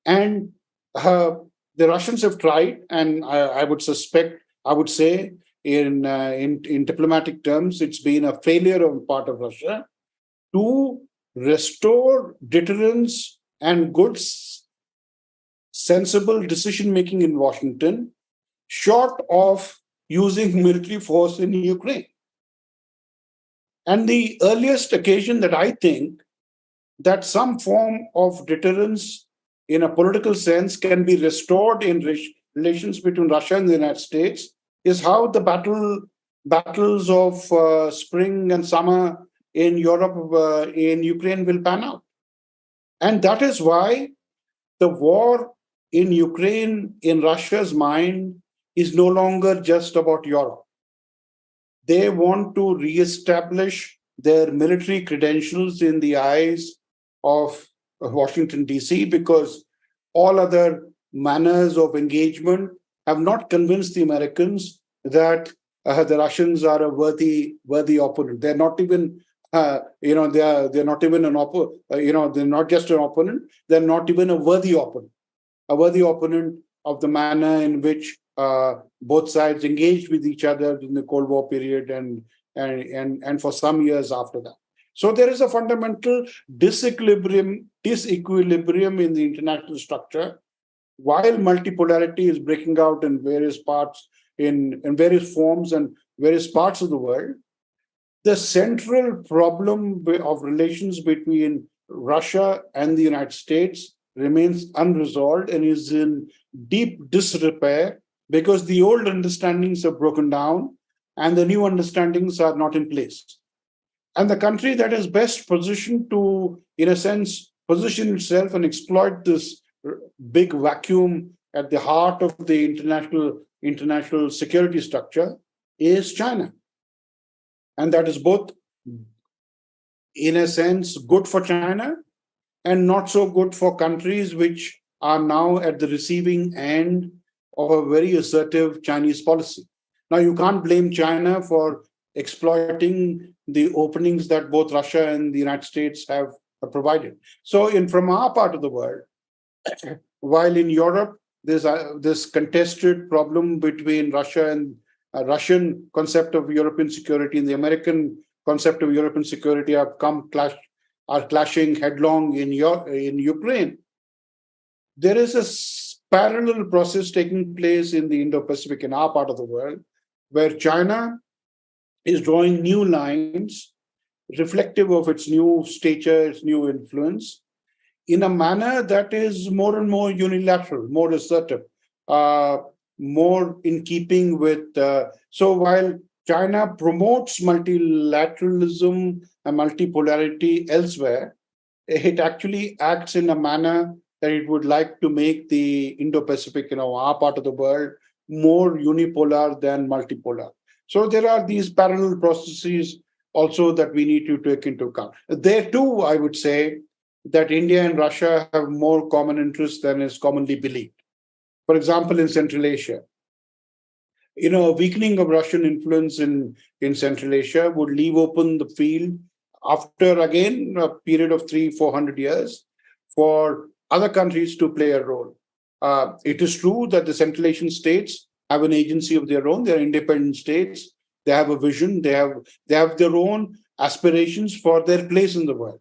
And the Russians have tried, and I would say in diplomatic terms, it's been a failure on the part of Russia to restore deterrence and good, sensible decision-making in Washington, short of using military force in Ukraine. And the earliest occasion that I think that some form of deterrence in a political sense can be restored in relations between Russia and the United States is how the battles of spring and summer in Europe, in Ukraine will pan out. And that is why the war in Ukraine, in Russia's mind, is no longer just about Europe. They want to reestablish their military credentials in the eyes of Washington, D.C., because all other manners of engagement have not convinced the Americans that the Russians are a worthy opponent. They're not even, they're not even an opponent. They're not just an opponent. They're not even a worthy opponent of the manner in which both sides engaged with each other in the Cold War period and for some years after that. So there is a fundamental disequilibrium in the international structure, while multipolarity is breaking out in various parts, in various forms and various parts of the world. The central problem of relations between Russia and the United States remains unresolved and is in deep disrepair because the old understandings have broken down and the new understandings are not in place. And the country that is best positioned to, in a sense, position itself and exploit this big vacuum at the heart of the international security structure is China. And that is both, in a sense, good for China and not so good for countries which are now at the receiving end of a very assertive Chinese policy. Now, you can't blame China for exploiting the openings that both Russia and the United States have provided. So from our part of the world, while in Europe, there's this contested problem between Russia and Russian concept of European security and the American concept of European security are clashing headlong in Ukraine. There is a parallel process taking place in the Indo-Pacific, in our part of the world, where China is drawing new lines reflective of its new stature, its new influence, in a manner that is more and more unilateral, more assertive, more in keeping with... So while China promotes multilateralism and multipolarity elsewhere, it actually acts in a manner that it would like to make the Indo-Pacific, our part of the world, more unipolar than multipolar. So there are these parallel processes also that we need to take into account. There too, I would say that India and Russia have more common interests than is commonly believed. For example, in Central Asia, a weakening of Russian influence in Central Asia would leave open the field after, again, a period of 300-400 years for other countries to play a role. It is true that the Central Asian states have an agency of their own. They're independent states. They have a vision. They have their own aspirations for their place in the world.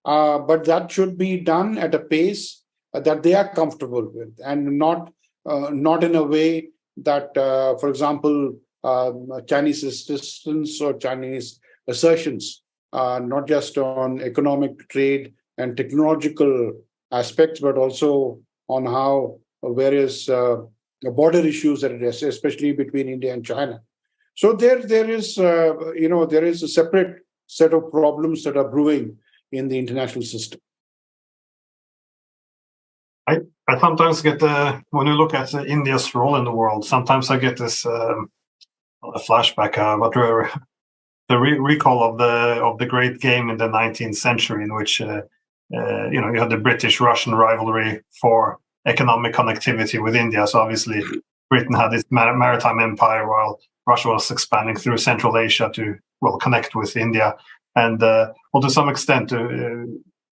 But that should be done at a pace that they are comfortable with, and not in a way that, for example, Chinese assistance or Chinese assertions, not just on economic, trade, and technological aspects, but also on how various border issues that address, especially between India and China. So there is a separate set of problems that are brewing in the international system. I sometimes get when you look at India's role in the world, sometimes I get this a flashback, but the recall of the great game in the 19th century, in which you had the British-Russian rivalry for economic connectivity with India. So obviously, Britain had its maritime empire, while Russia was expanding through Central Asia to connect with India, and to some extent,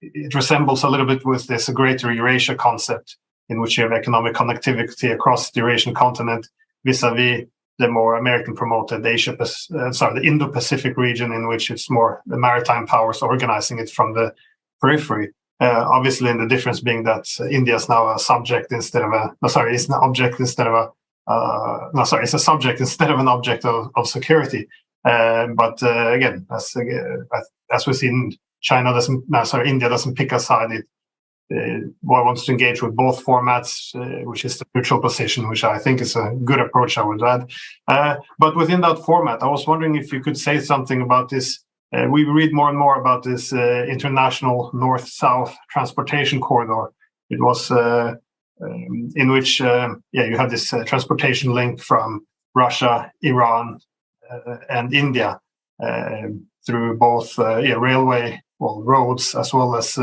it resembles a little bit with this greater Eurasia concept, in which you have economic connectivity across the Eurasian continent vis-a-vis the more American-promoted the Indo-Pacific region, in which it's more the maritime powers organizing it from the periphery. Obviously, and the difference being that India is now a subject instead of it's an object instead of it's a subject instead of an object of security. But again, as we've seen, India doesn't pick a side. It wants to engage with both formats, which is the neutral position, which I think is a good approach, I would add. But within that format, I was wondering if you could say something about this. We read more and more about this international north-south transportation corridor. It was in which you have this transportation link from Russia, Iran, and India through both railway, roads, as well as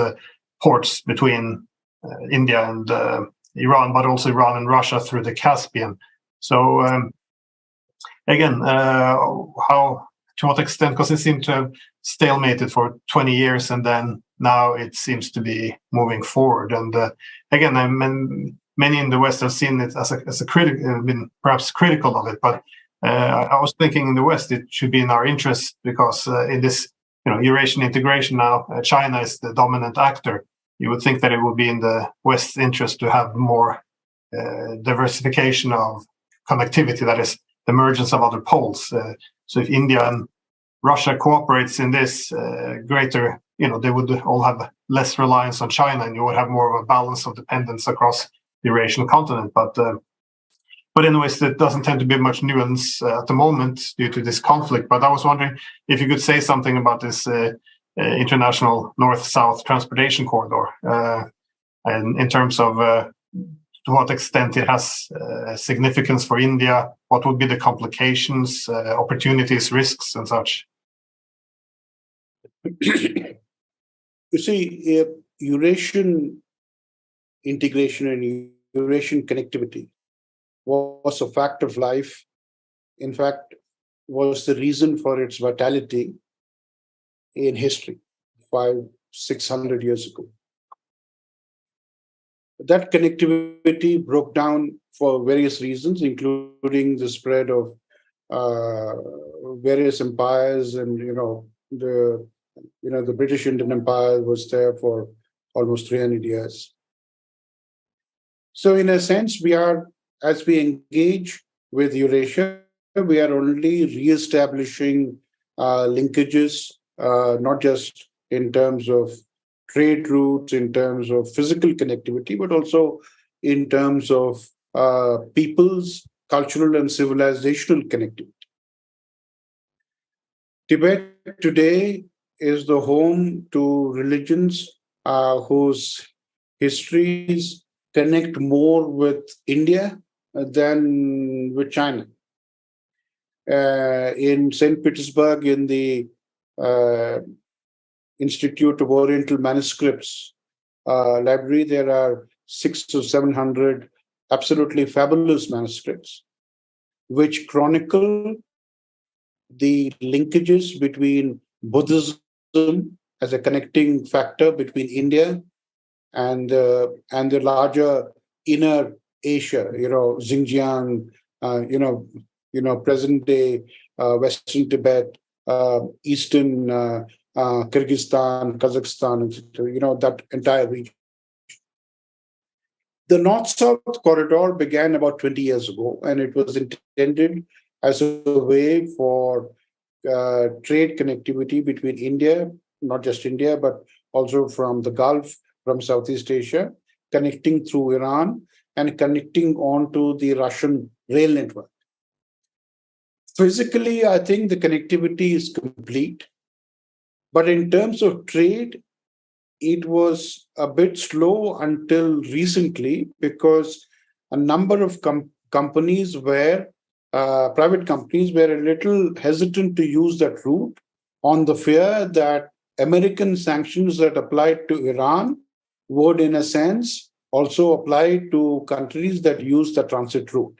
ports between India and Iran, but also Iran and Russia through the Caspian. So again, to what extent, because it seemed to have stalemated for 20 years, and then now it seems to be moving forward. And again, many in the West have seen it as a critical, been perhaps critical of it, but I was thinking in the West it should be in our interest, because in this Eurasian integration now, China is the dominant actor. You would think that it would be in the West's interest to have more diversification of connectivity, that is, the emergence of other poles. So if India and Russia cooperates in this greater, they would all have less reliance on China, and you would have more of a balance of dependence across the Eurasian continent. But anyways, there doesn't tend to be much nuance at the moment due to this conflict. But I was wondering if you could say something about this international north-south transportation corridor, and in terms of to what extent it has significance for India, what would be the complications, opportunities, risks, and such? You see, Eurasian integration and Eurasian connectivity was a fact of life. In fact, was the reason for its vitality in history 500-600 years ago. That connectivity broke down for various reasons, including the spread of various empires, and the British Indian Empire was there for almost 300 years. So, in a sense, as we engage with Eurasia, we are only re-establishing linkages, not just in terms of trade routes, in terms of physical connectivity, but also in terms of people's cultural and civilizational connectivity. Tibet today is the home to religions whose histories connect more with India than with China. In St. Petersburg, in the uh, Institute of Oriental Manuscripts library, there are 600 or 700 absolutely fabulous manuscripts which chronicle the linkages between Buddhism as a connecting factor between India and the larger inner Asia, Xinjiang, present day Western Tibet, Eastern Kyrgyzstan, Kazakhstan, etc. That entire region. The North-South corridor began about 20 years ago, and it was intended as a way for trade connectivity between India, not just India, but also from the Gulf, from Southeast Asia, connecting through Iran and connecting onto the Russian rail network. Physically, I think the connectivity is complete. But in terms of trade, it was a bit slow until recently because a number of companies were private companies were a little hesitant to use that route on the fear that American sanctions that applied to Iran would, in a sense, also apply to countries that use the transit route.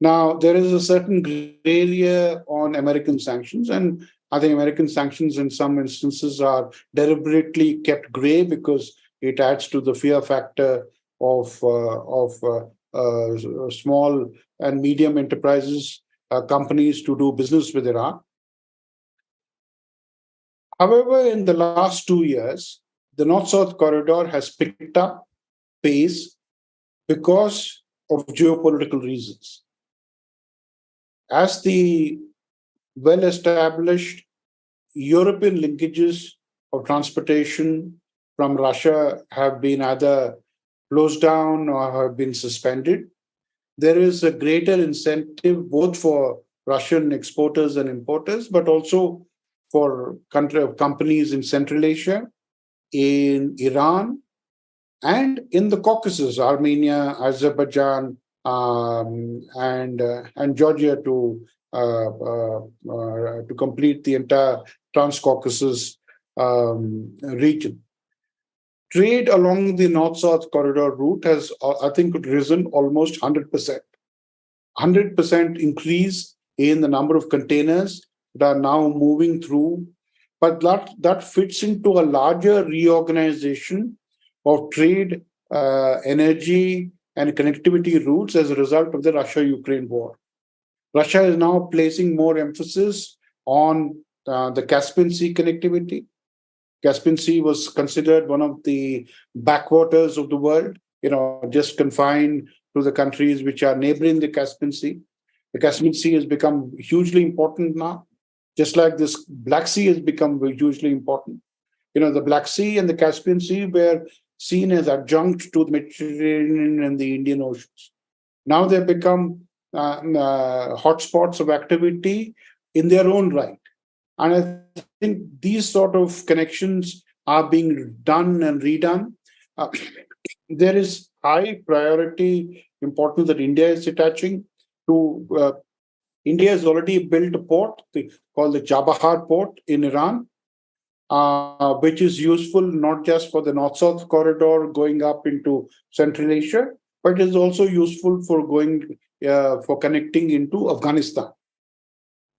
Now, there is a certain gray area on American sanctions, and I think American sanctions in some instances are deliberately kept gray because it adds to the fear factor of small and medium enterprises, companies to do business with Iran. However, in the last 2 years, the North-South corridor has picked up pace because of geopolitical reasons. As the well-established European linkages of transportation from Russia have been either closed down or have been suspended, there is a greater incentive both for Russian exporters and importers, but also for companies in Central Asia, in Iran, and in the Caucasus, Armenia, Azerbaijan, and Georgia to complete the entire Trans-Caucasus region. Trade along the North-South corridor route has, I think, risen almost 100%. 100% increase in the number of containers that are now moving through. But that fits into a larger reorganization of trade, energy, and connectivity routes as a result of the Russia-Ukraine war. Russia is now placing more emphasis on the Caspian Sea connectivity. Caspian Sea was considered one of the backwaters of the world, just confined to the countries which are neighboring the Caspian Sea. The Caspian Sea has become hugely important now, just like this Black Sea has become hugely important. The Black Sea and the Caspian Sea were seen as adjunct to the Mediterranean and the Indian Oceans. Now they've become hotspots of activity in their own right. And I think these sort of connections are being done and redone. There is high priority importance that India is attaching to. India has already built a port called the Chabahar port in Iran, which is useful not just for the North-South corridor going up into Central Asia, but is also useful for for connecting into Afghanistan.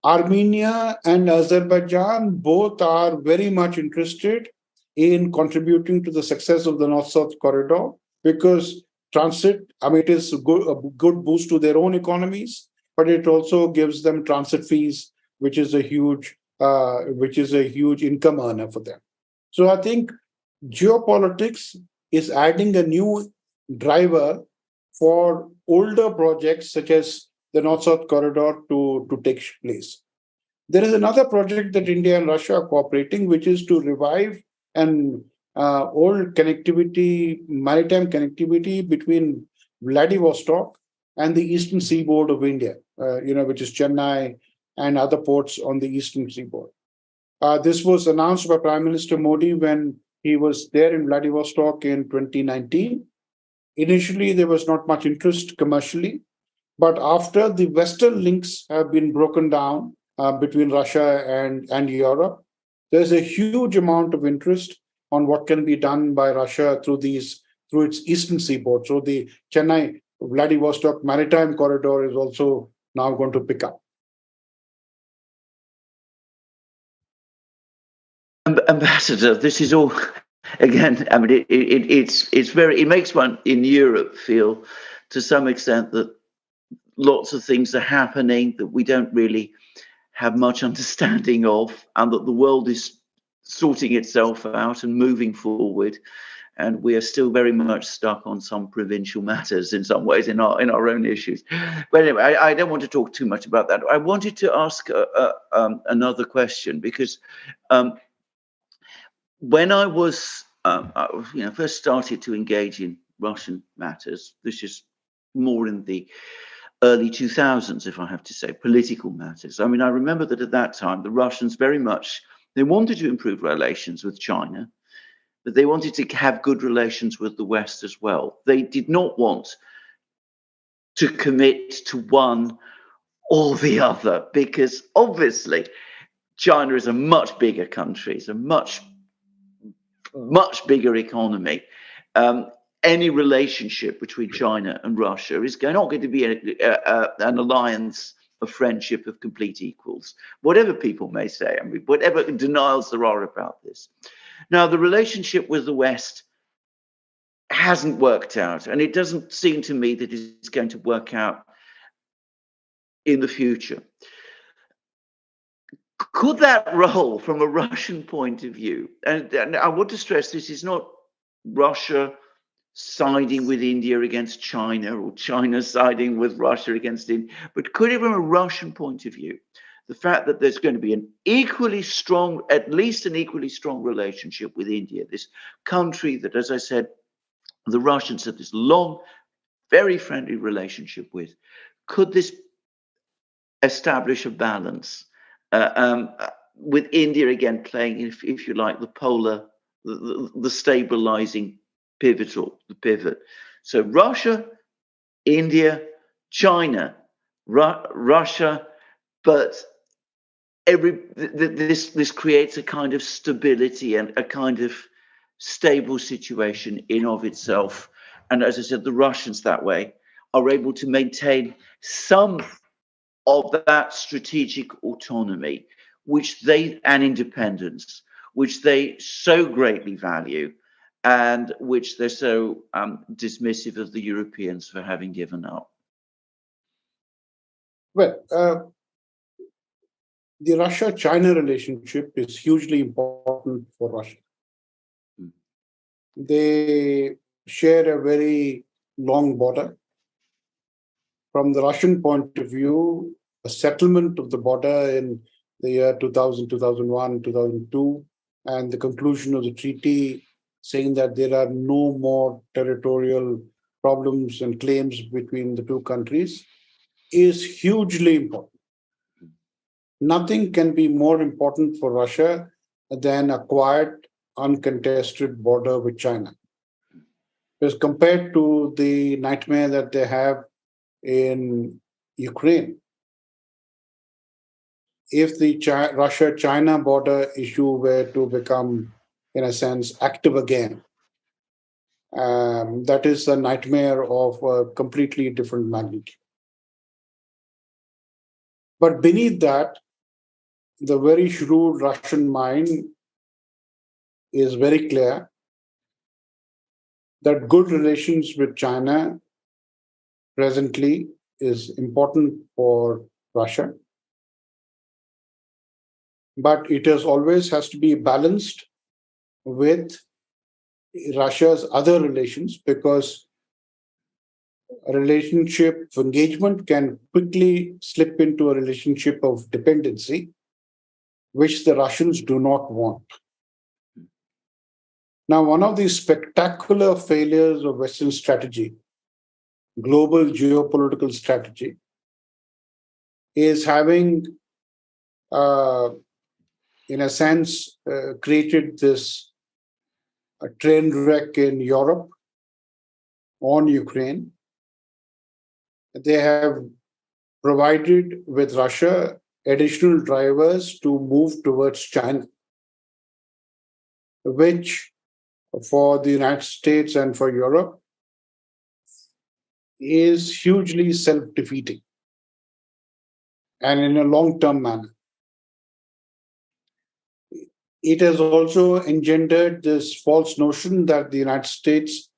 Armenia and Azerbaijan both are very much interested in contributing to the success of the North-South corridor because transit, it is a good boost to their own economies, but it also gives them transit fees, which is a huge income earner for them. So I think geopolitics is adding a new driver for older projects such as the North-South corridor to take place. There is another project that India and Russia are cooperating, which is to revive an old maritime connectivity between Vladivostok and the eastern seaboard of India, which is Chennai, and other ports on the eastern seaboard. This was announced by Prime Minister Modi when he was there in Vladivostok in 2019. Initially, there was not much interest commercially, but after the Western links have been broken down between Russia and Europe, there's a huge amount of interest on what can be done by Russia through its eastern seaboard. So the Chennai-Vladivostok maritime corridor is also now going to pick up. Ambassador, this is all, again, I mean, it makes one in Europe feel to some extent that lots of things are happening that we don't really have much understanding of, and that the world is sorting itself out and moving forward, and we are still very much stuck on some provincial matters in some ways in our own issues. But anyway, I don't want to talk too much about that. I wanted to ask another question, because when I was first started to engage in Russian matters, this is more in the early 2000s, if I have to say, political matters. I mean, I remember that at that time, the Russians very much, they wanted to improve relations with China, but they wanted to have good relations with the West as well. They did not want to commit to one or the other, because obviously China is a much bigger country, it's a much bigger economy. Any relationship between China and Russia is not going to be an alliance of friendship of complete equals, whatever people may say, I mean, whatever denials there are about this. Now, the relationship with the West hasn't worked out, and it doesn't seem to me that it's going to work out in the future. Could that role, from a Russian point of view, and I want to stress this is not Russia siding with India against China, or China siding with Russia against India, but could it, from a Russian point of view, the fact that there's going to be at least an equally strong relationship with India, this country that, as I said, the Russians have this long, very friendly relationship with, could this establish a balance with India again playing, if you like, the polar, the stabilizing pivot. So Russia, India, China, Russia, but this creates a kind of stability and a kind of stable situation in of itself. And as I said, the Russians that way are able to maintain some of that strategic autonomy, and independence, which they so greatly value, and which they're so dismissive of the Europeans for having given up. Well, the Russia-China relationship is hugely important for Russia. They share a very long border. From the Russian point of view, a settlement of the border in the year 2000, 2001, 2002, and the conclusion of the treaty saying that there are no more territorial problems and claims between the two countries is hugely important. Nothing can be more important for Russia than a quiet, uncontested border with China. Because compared to the nightmare that they have in Ukraine, if the Russia-China border issue were to become, in a sense, active again, that is a nightmare of a completely different magnitude. But beneath that, the very shrewd Russian mind is very clear that good relations with China presently is important for Russia. But it always has to be balanced with Russia's other relations, because a relationship of engagement can quickly slip into a relationship of dependency, which the Russians do not want. Now, one of the spectacular failures of Western strategy, global geopolitical strategy, is having in a sense, created this train wreck in Europe on Ukraine. They have provided with Russia additional drivers to move towards China, which for the United States and for Europe is hugely self-defeating and in a long-term manner. It has also engendered this false notion that the United States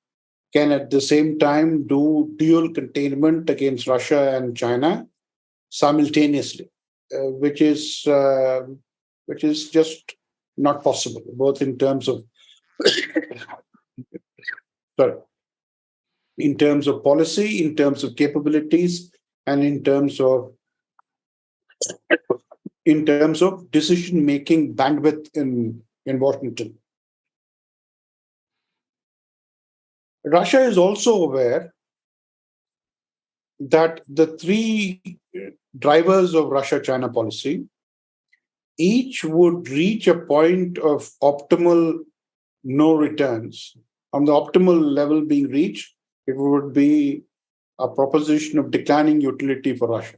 can at the same time do dual containment against Russia and China simultaneously, which is just not possible, both in terms of in terms of policy, in terms of capabilities, and in terms of decision-making bandwidth in Washington. Russia is also aware that the three drivers of Russia-China policy each would reach a point of optimal no returns. On the optimal level being reached, it would be a proposition of declining utility for Russia.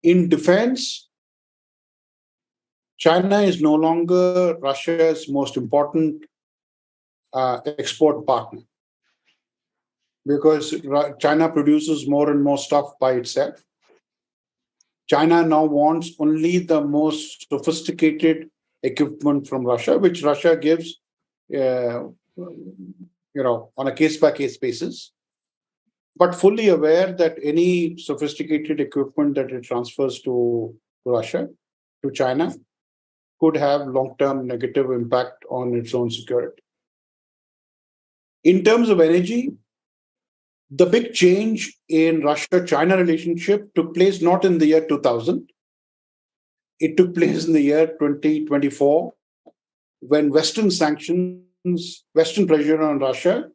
In defense, China is no longer Russia's most important export partner, because China produces more and more stuff by itself. China now wants only the most sophisticated equipment from Russia, which Russia gives, on a case-by-case basis, but fully aware that any sophisticated equipment that it transfers to Russia, to China, could have long-term negative impact on its own security. In terms of energy, the big change in Russia-China relationship took place not in the year 2000. It took place in the year 2024, when Western sanctions, Western pressure on Russia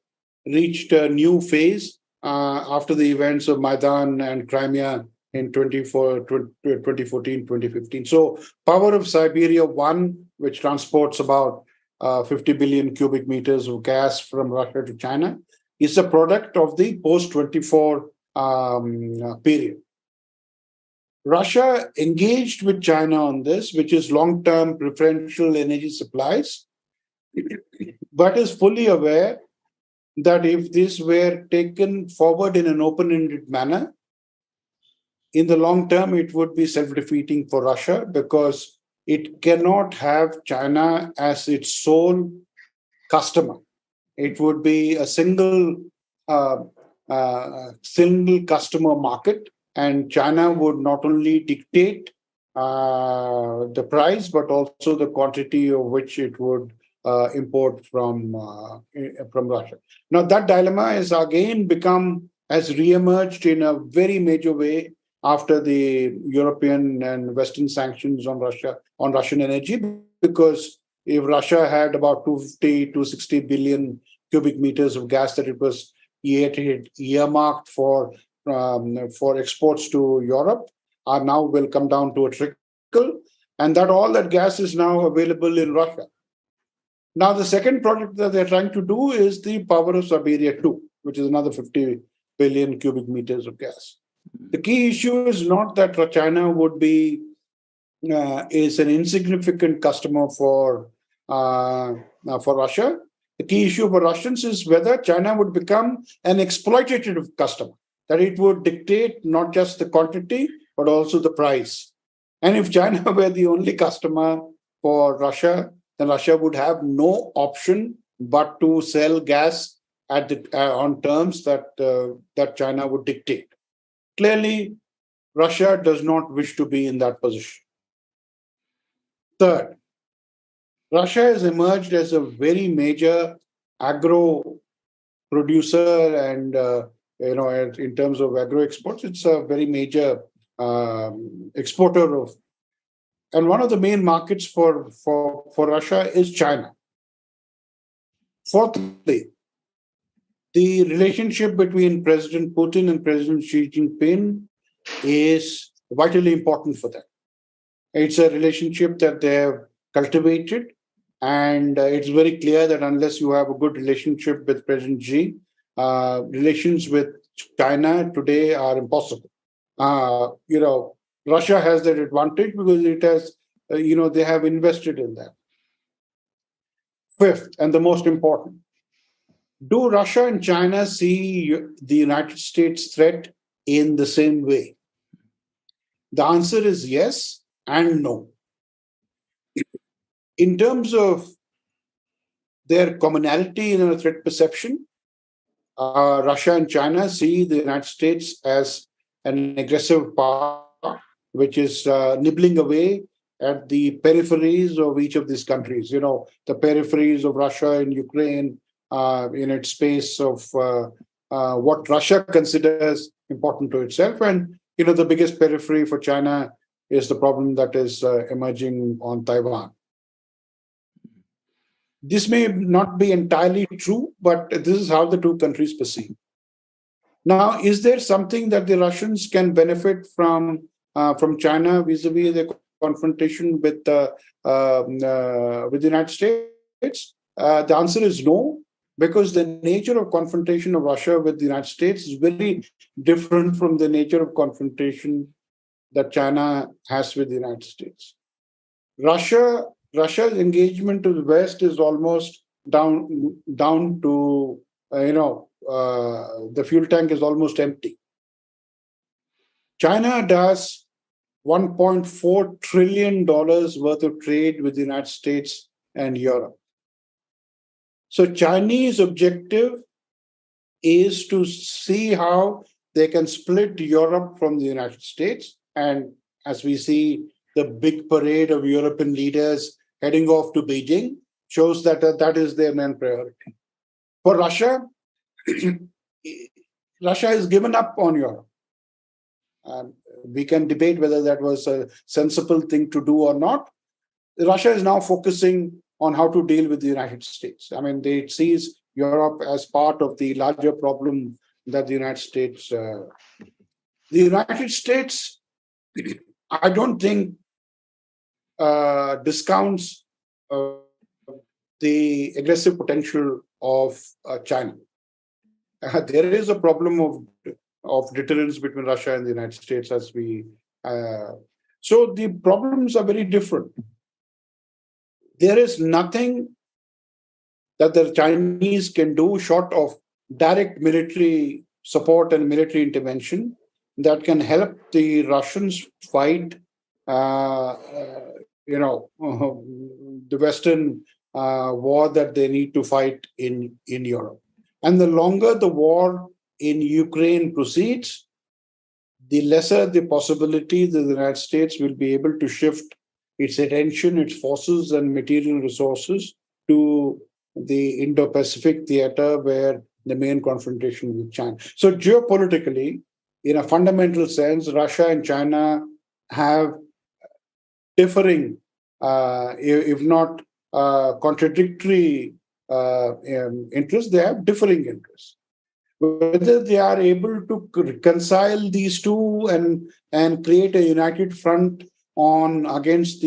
reached a new phase after the events of Maidan and Crimea in 2014, 2015. So Power of Siberia 1, which transports about 50 billion cubic meters of gas from Russia to China, is a product of the post-24 period. Russia engaged with China on this, which is long-term preferential energy supplies, but is fully aware that if this were taken forward in an open-ended manner, in the long term, it would be self-defeating for Russia, because it cannot have China as its sole customer. It would be a single customer market, and China would not only dictate the price, but also the quantity of which it would import from Russia. Now, that dilemma has re-emerged in a very major way after the European and Western sanctions on Russian energy, because if Russia had about 260 billion cubic meters of gas that it was earmarked for exports to Europe, are now will come down to a trickle, and that all that gas is now available in Russia. Now, the second project that they're trying to do is the Power of Siberia 2, which is another 50 billion cubic meters of gas. The key issue is not that China would be is an insignificant customer for Russia. The key issue for Russians is whether China would become an exploitative customer, that it would dictate not just the quantity, but also the price. And if China were the only customer for Russia, then Russia would have no option but to sell gas on terms that China would dictate. Clearly, Russia does not wish to be in that position. Third, Russia has emerged as a very major agro producer, and in terms of agro exports, it's a very major exporter of. And one of the main markets for Russia is China. Fourthly, the relationship between President Putin and President Xi Jinping is vitally important for them. It's a relationship that they have cultivated, and it's very clear that unless you have a good relationship with President Xi, relations with China today are impossible. Russia has that advantage because it has, they have invested in that. Fifth, and the most important, do Russia and China see the United States threat in the same way? The answer is yes and no. In terms of their commonality in a threat perception, Russia and China see the United States as an aggressive power, which is nibbling away at the peripheries of each of these countries. The peripheries of Russia and Ukraine, in its space of what Russia considers important to itself. And, the biggest periphery for China is the problem that is emerging on Taiwan. This may not be entirely true, but this is how the two countries perceive. Now, is there something that the Russians can benefit from China vis-a-vis the confrontation with the United States? The answer is no, because the nature of confrontation of Russia with the United States is very different from the nature of confrontation that China has with the United States. Russia's engagement to the West is almost down to, the fuel tank is almost empty. China does $1.4 trillion worth of trade with the United States and Europe. So Chinese objective is to see how they can split Europe from the United States. And as we see, the big parade of European leaders heading off to Beijing shows that that is their main priority. For Russia, Russia has given up on Europe. We can debate whether that was a sensible thing to do or not. Russia is now focusing on how to deal with the United States. I mean, they sees Europe as part of the larger problem that the United States. The United States, I don't think, discounts the aggressive potential of China. There is a problem of deterrence between Russia and the United States, as we. So the problems are very different. There is nothing that the Chinese can do short of direct military support and military intervention that can help the Russians fight, the Western war that they need to fight in Europe. And the longer the war in Ukraine proceeds, the lesser the possibility that the United States will be able to shift its attention, its forces and material resources to the Indo-Pacific theater where the main confrontation with China. So geopolitically, in a fundamental sense, Russia and China have differing, if not contradictory interests, they have differing interests. Whether they are able to reconcile these two and create a united front against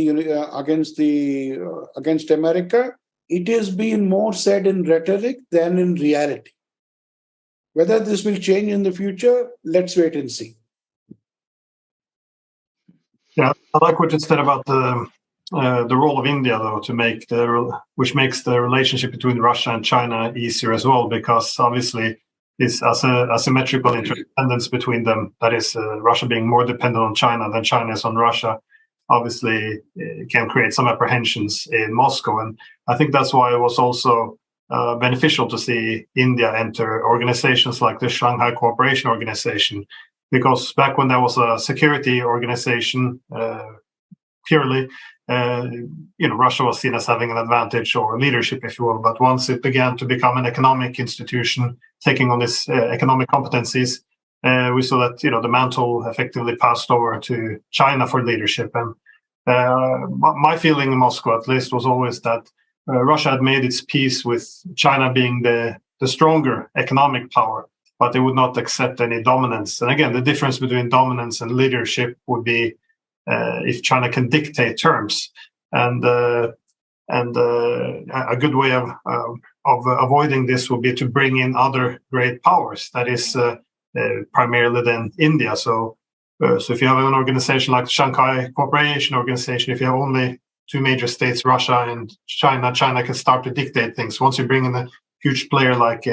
America, it has been more said in rhetoric than in reality. Whether this will change in the future, let's wait and see. Yeah, I like what you said about the role of India, though, which makes the relationship between Russia and China easier as well, because obviously this asymmetrical interdependence between them, that is, Russia being more dependent on China than China is on Russia, obviously can create some apprehensions in Moscow. And I think that's why it was also beneficial to see India enter organizations like the Shanghai Cooperation Organization, because back when there was a security organization purely, Russia was seen as having an advantage or leadership, if you will. But once it began to become an economic institution, taking on its economic competencies, we saw that the mantle effectively passed over to China for leadership. And my feeling in Moscow, at least, was always that Russia had made its peace with China being the stronger economic power, but they would not accept any dominance. And again, the difference between dominance and leadership would be if China can dictate terms. And a good way of avoiding this would be to bring in other great powers. That is primarily then India. So if you have an organization like the Shanghai Cooperation Organization, if you have only two major states, Russia and China, China can start to dictate things. Once you bring in a huge player like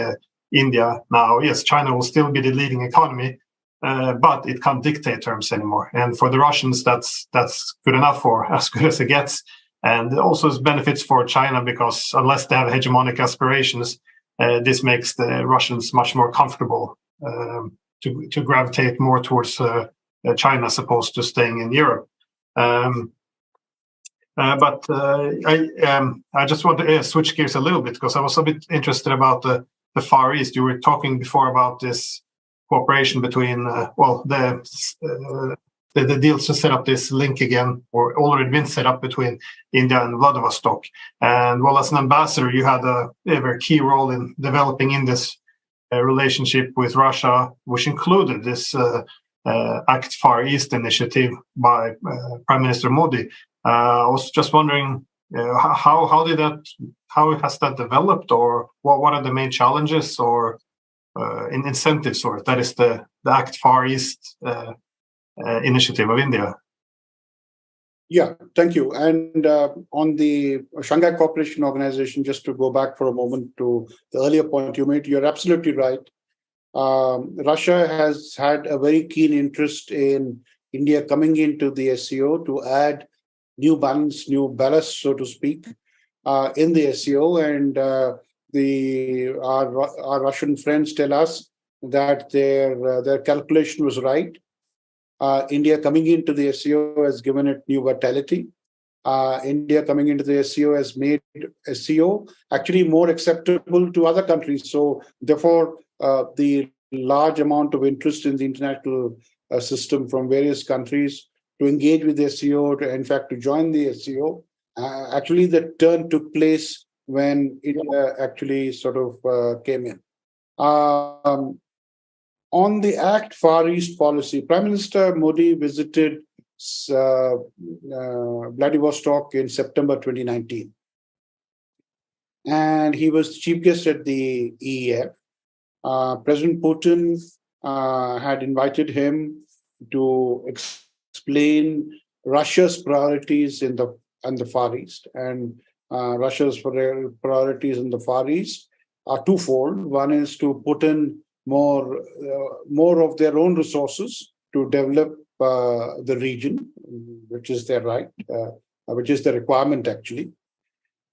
India, now, yes, China will still be the leading economy, but it can't dictate terms anymore. And for the Russians, that's good enough, for as good as it gets. And also it's benefits for China, because unless they have hegemonic aspirations, this makes the Russians much more comfortable to gravitate more towards China, as opposed to staying in Europe. But I just want to switch gears a little bit, because I was a bit interested about the Far East. You were talking before about this cooperation between, the deals to set up this link again, or already been set up, between India and Vladivostok. And well, as an ambassador, you had a very key role in developing in this relationship with Russia, which included this Act Far East initiative by Prime Minister Modi. I was just wondering, how has that developed, or what are the main challenges or incentives, or that is the Act Far East initiative of India? Yeah, thank you. And on the Shanghai Cooperation Organization, just to go back for a moment to the earlier point you made, you're absolutely right. Russia has had a very keen interest in India coming into the SCO to add new balance, new ballast, so to speak, in the SCO. And our Russian friends tell us that their calculation was right. India coming into the SCO has given it new vitality. India coming into the SCO has made SCO actually more acceptable to other countries. So therefore, the large amount of interest in the international system from various countries to engage with the SCO, in fact, to join the SCO, actually the turn took place when India actually sort of came in. On the Act Far East policy, Prime Minister Modi visited Vladivostok in September 2019. And he was chief guest at the EEF. President Putin had invited him to explain Russia's priorities in the Far East. And Russia's priorities in the Far East are twofold. One is to put in more of their own resources to develop the region, which is their right, which is the requirement actually,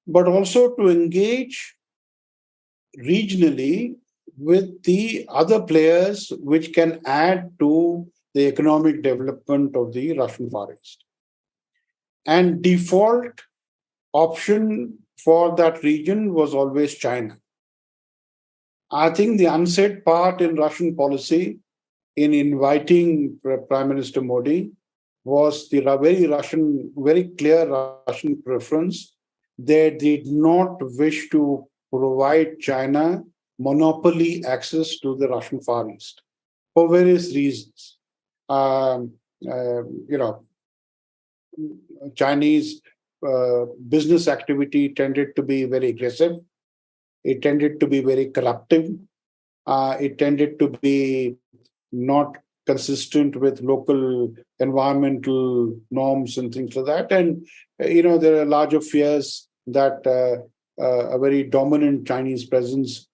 but also to engage regionally with the other players which can add to the economic development of the Russian Far East. And default option for that region was always China. I think the unsaid part in Russian policy in inviting Prime Minister Modi was the very clear Russian preference. They did not wish to provide China monopoly access to the Russian Far East for various reasons. Chinese business activity tended to be very aggressive. It tended to be very corruptive. It tended to be not consistent with local environmental norms and things like that. And, there are larger fears that a very dominant Chinese presence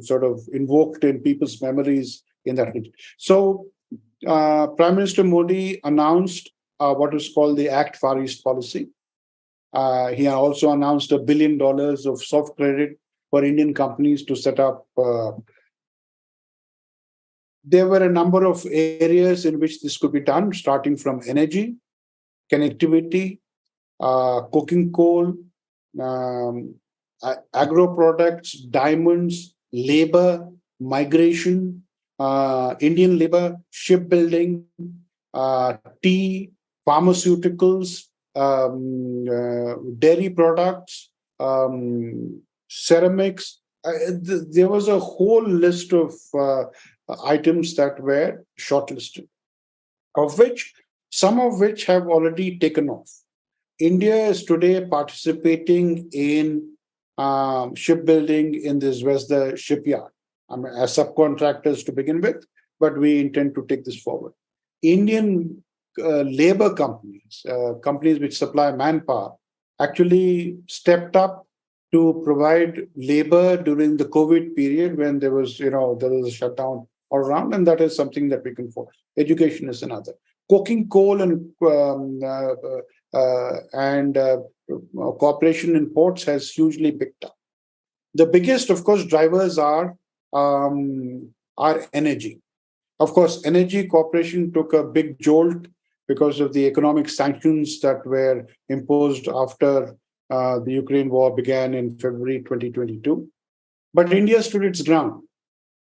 sort of invoked in people's memories in that region. So Prime Minister Modi announced what is called the Act Far East policy. He also announced $1 billion of soft credit for Indian companies to set up. There were a number of areas in which this could be done, starting from energy, connectivity, coking coal, agro products, diamonds, labor, migration, Indian labor, shipbuilding, tea, pharmaceuticals, dairy products, ceramics. There was a whole list of items that were shortlisted, of which some of which have already taken off. India is today participating in shipbuilding in this Vesda shipyard. As subcontractors to begin with, but we intend to take this forward. Indian labor companies, companies which supply manpower, actually stepped up to provide labor during the COVID period when there was a shutdown all around, and that is something that we can follow. Education is another. Coking coal and cooperation in ports has hugely picked up. The biggest, of course, drivers are energy. Of course, energy cooperation took a big jolt because of the economic sanctions that were imposed after the Ukraine war began in February 2022. But India stood its ground.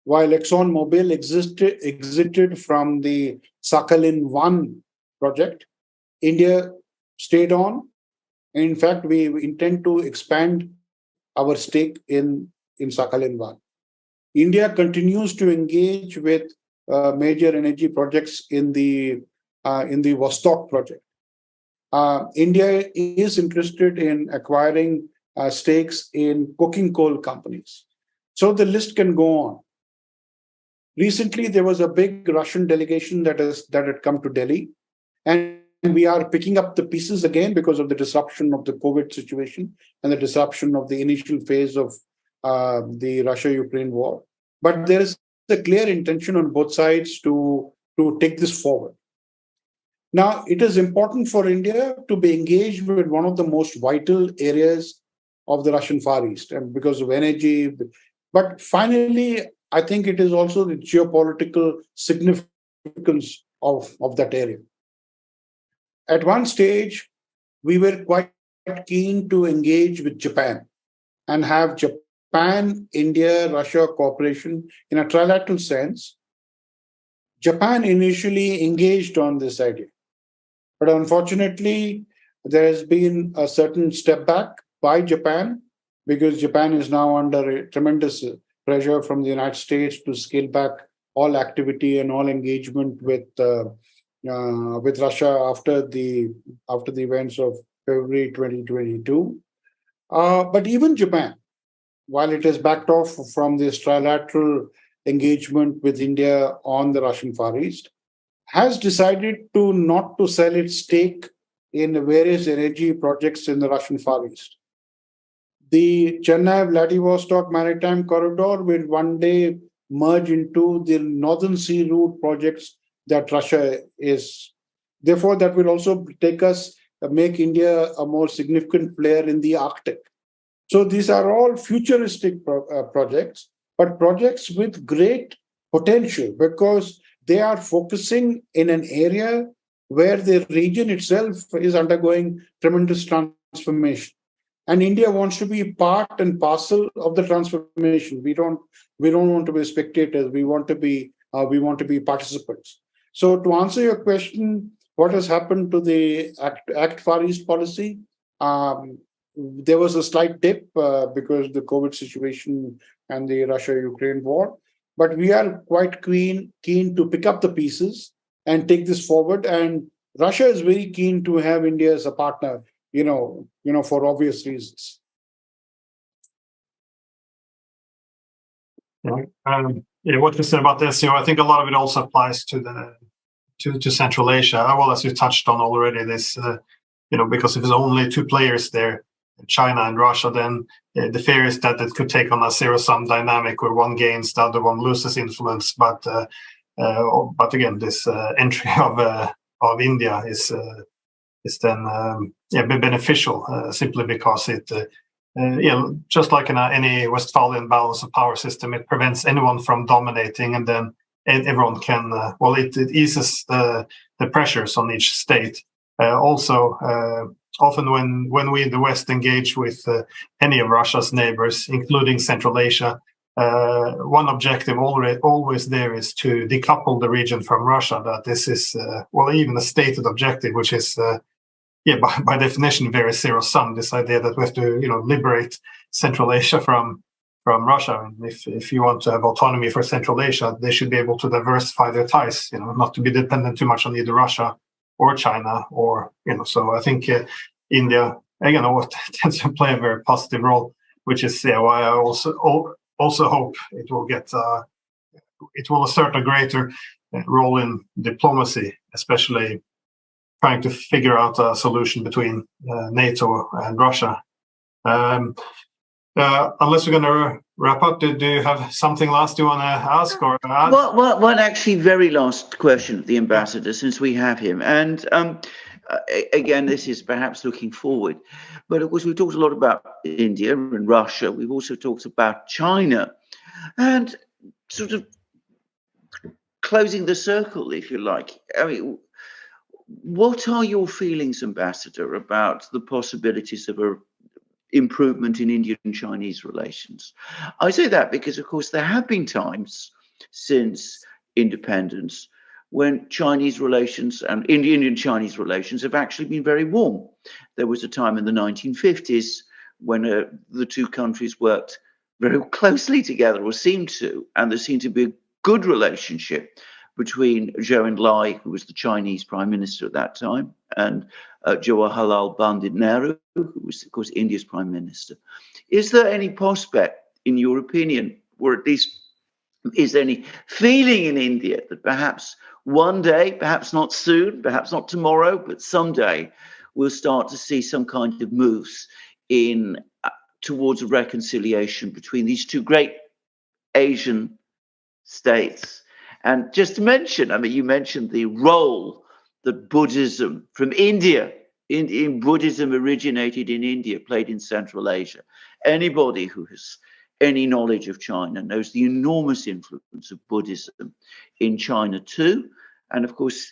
While ExxonMobil exited from the Sakhalin-1 project, India stayed on. And in fact, we intend to expand our stake in Sakhalin-1. India continues to engage with major energy projects in the Vostok project. India is interested in acquiring stakes in coking coal companies. So the list can go on. Recently, there was a big Russian delegation that had come to Delhi, and we are picking up the pieces again because of the disruption of the COVID situation and the disruption of the initial phase of the Russia-Ukraine war. But there is a clear intention on both sides to take this forward. Now, it is important for India to be engaged with one of the most vital areas of the Russian Far East, and because of energy. But finally, I think it is also the geopolitical significance of that area. At one stage, we were quite keen to engage with Japan and have Japan, India, Russia cooperation in a trilateral sense. Japan initially engaged on this idea. But unfortunately, there has been a certain step back by Japan because Japan is now under a tremendous pressure from the United States to scale back all activity and all engagement with Russia after the events of February 2022. But even Japan, while it has backed off from this trilateral engagement with India on the Russian Far East, has decided not to sell its stake in various energy projects in the Russian Far East. The Chennai-Vladivostok Maritime Corridor will one day merge into the Northern Sea Route projects that Russia is. Therefore, that will also make India a more significant player in the Arctic. So these are all futuristic projects, but projects with great potential because they are focusing in an area where the region itself is undergoing tremendous transformation. And India wants to be part and parcel of the transformation. We don't want to be spectators. We want to be participants. So to answer your question, what has happened to the Act Far East policy? There was a slight dip because of the COVID situation and the Russia-Ukraine war. But we are quite keen to pick up the pieces and take this forward. And Russia is very keen to have India as a partner, for obvious reasons. What you said about this, I think a lot of it also applies to Central Asia. Well, as you touched on already, this, because if there's only two players there, China and Russia, then the fear is that it could take on a zero-sum dynamic where one gains, the other one loses influence. But again, this entry of India is then beneficial simply because it just like in any Westphalian balance of power system, it prevents anyone from dominating, and then everyone can it eases the pressures on each state. Often when we in the West engage with any of Russia's neighbors, including Central Asia, one objective always there is to decouple the region from Russia. That this is even a stated objective, which is by definition very zero-sum. This idea that we have to liberate Central Asia from Russia. And if you want to have autonomy for Central Asia, they should be able to diversify their ties. Not to be dependent too much on either Russia or China, or So I think India again tends to play a very positive role, which is why I also hope it will assert a greater role in diplomacy, especially trying to figure out a solution between NATO and Russia. Unless we're going to wrap up, do you have something last you want to ask or add? Well, one actually very last question of the ambassador, since we have him. And again, this is perhaps looking forward. But of course, we've talked a lot about India and Russia. We've also talked about China. And sort of closing the circle, if you like. I mean, what are your feelings, Ambassador, about the possibilities of a improvement in Indian-Chinese relations? I say that because, of course, there have been times since independence when Chinese relations and Indian-Chinese relations have actually been very warm. There was a time in the 1950s when the two countries worked very closely together, or seemed to, and there seemed to be a good relationship between Zhou Enlai, who was the Chinese prime minister at that time, and Jawaharlal Pandit Nehru, who was, of course, India's prime minister. Is there any prospect, in your opinion, or at least is there any feeling in India that perhaps one day, perhaps not soon, perhaps not tomorrow, but someday, we'll start to see some kind of moves towards a reconciliation between these two great Asian states? And just to mention, I mean, you mentioned the role that Buddhism from India, in Buddhism originated in India, played in Central Asia. Anybody who has any knowledge of China knows the enormous influence of Buddhism in China too. And of course,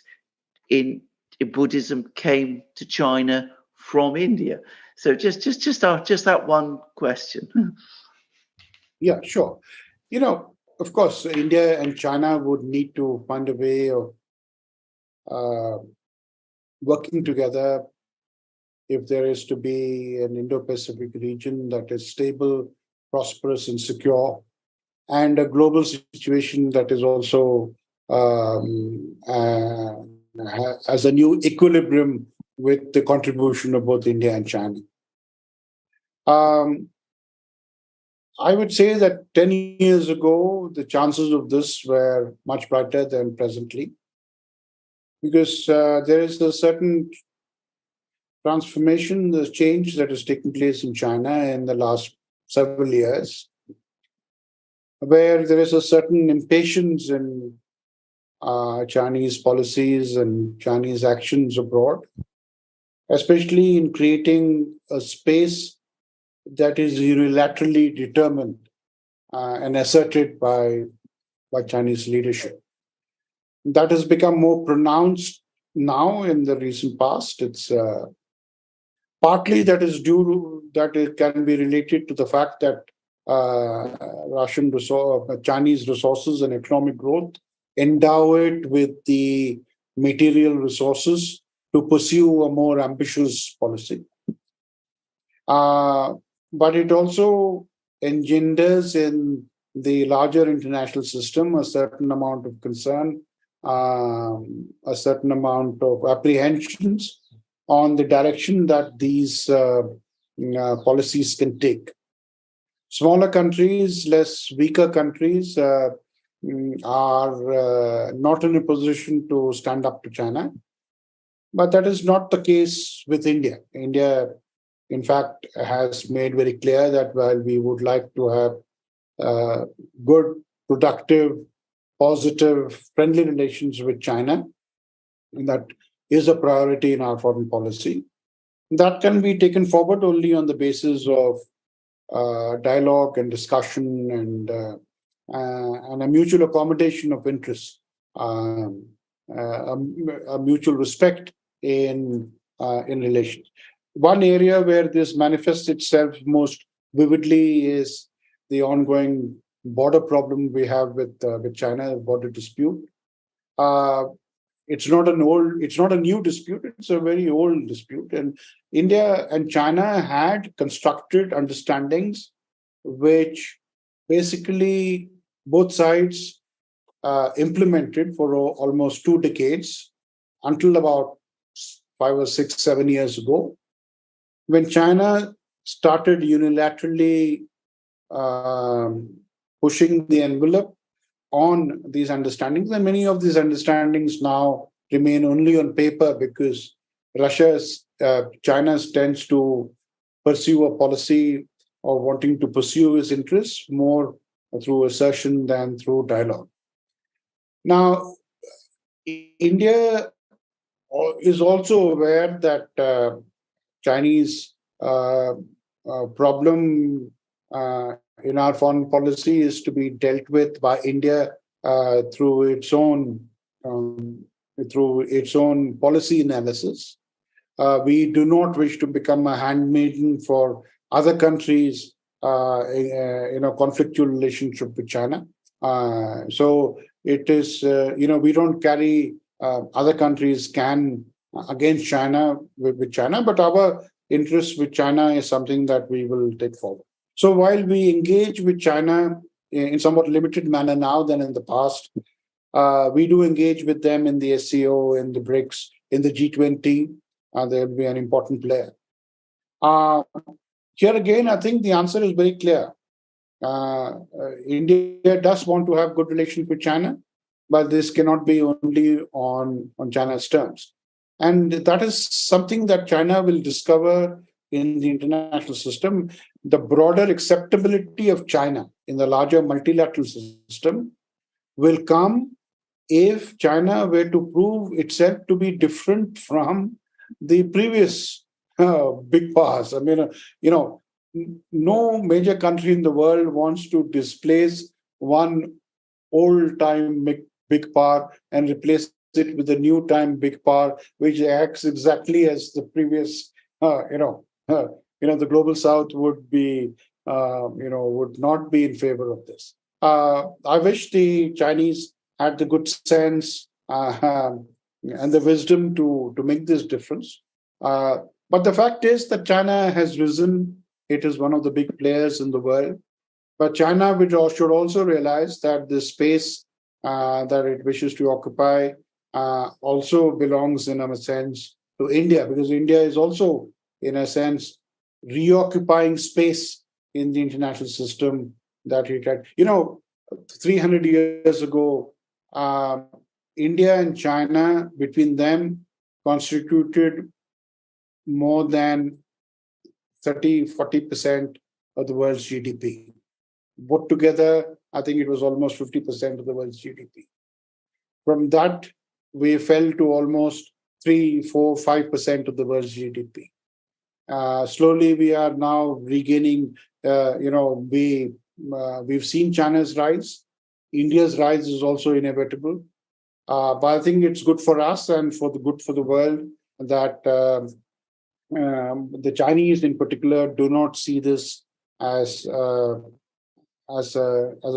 Buddhism came to China from India. So just that one question. Yeah, sure. Of course, India and China would need to find a way of working together if there is to be an Indo-Pacific region that is stable, prosperous, and secure, and a global situation that is also has a new equilibrium with the contribution of both India and China. I would say that 10 years ago, the chances of this were much brighter than presently, because there is a certain transformation, the change that has taken place in China in the last several years, where there is a certain impatience in Chinese policies and Chinese actions abroad, especially in creating a space that is unilaterally determined and asserted by Chinese leadership. That has become more pronounced now in the recent past. It's partly that is that it can be related to the fact that Chinese resources and economic growth endow it with the material resources to pursue a more ambitious policy. But it also engenders in the larger international system a certain amount of concern, a certain amount of apprehensions on the direction that these policies can take. Smaller countries, weaker countries are not in a position to stand up to China. But that is not the case with India. India, in fact, has made very clear that while we would like to have good, productive, positive, friendly relations with China, and that is a priority in our foreign policy, that can be taken forward only on the basis of dialogue and discussion and a mutual accommodation of interests, a mutual respect in relations. One area where this manifests itself most vividly is the ongoing border problem we have with China, border dispute. It's not a new dispute. It's a very old dispute, and India and China had constructed understandings which basically both sides implemented for almost 2 decades until about 5 or 6, 7 years ago, when China started unilaterally pushing the envelope on these understandings, and many of these understandings now remain only on paper because China tends to pursue a policy of wanting to pursue its interests more through assertion than through dialogue. Now, India is also aware that Chinese problem in our foreign policy is to be dealt with by India through its own policy analysis. We do not wish to become a handmaiden for other countries in a conflictual relationship with China. So it is, we don't carry other countries can against China with China, but our interest with China is something that we will take forward. So while we engage with China in somewhat limited manner now than in the past, we do engage with them in the SCO, in the BRICS, in the G20. They'll be an important player. Here again, I think the answer is very clear. India does want to have good relations with China, but this cannot be only on China's terms. And that is something that China will discover in the international system. The broader acceptability of China in the larger multilateral system will come if China were to prove itself to be different from the previous big powers. I mean, no major country in the world wants to displace one old-time big power and replace it with a new-time big power, which acts exactly as the previous. The global South would be, would not be in favor of this. I wish the Chinese had the good sense and the wisdom to make this difference. But the fact is that China has risen. It is one of the big players in the world. But China should also realize that the space that it wishes to occupy also belongs, in a sense, to India, because India is also, in a sense, reoccupying space in the international system that it had. 300 years ago, India and China, between them, constituted more than 30-40% of the world's GDP. Put together, I think it was almost 50% of the world's GDP. From that, we fell to almost 3, 4, 5% of the world's GDP. Slowly, we are now regaining. We've seen China's rise. India's rise is also inevitable. But I think it's good for us and good for the world that the Chinese, in particular, do not see this as a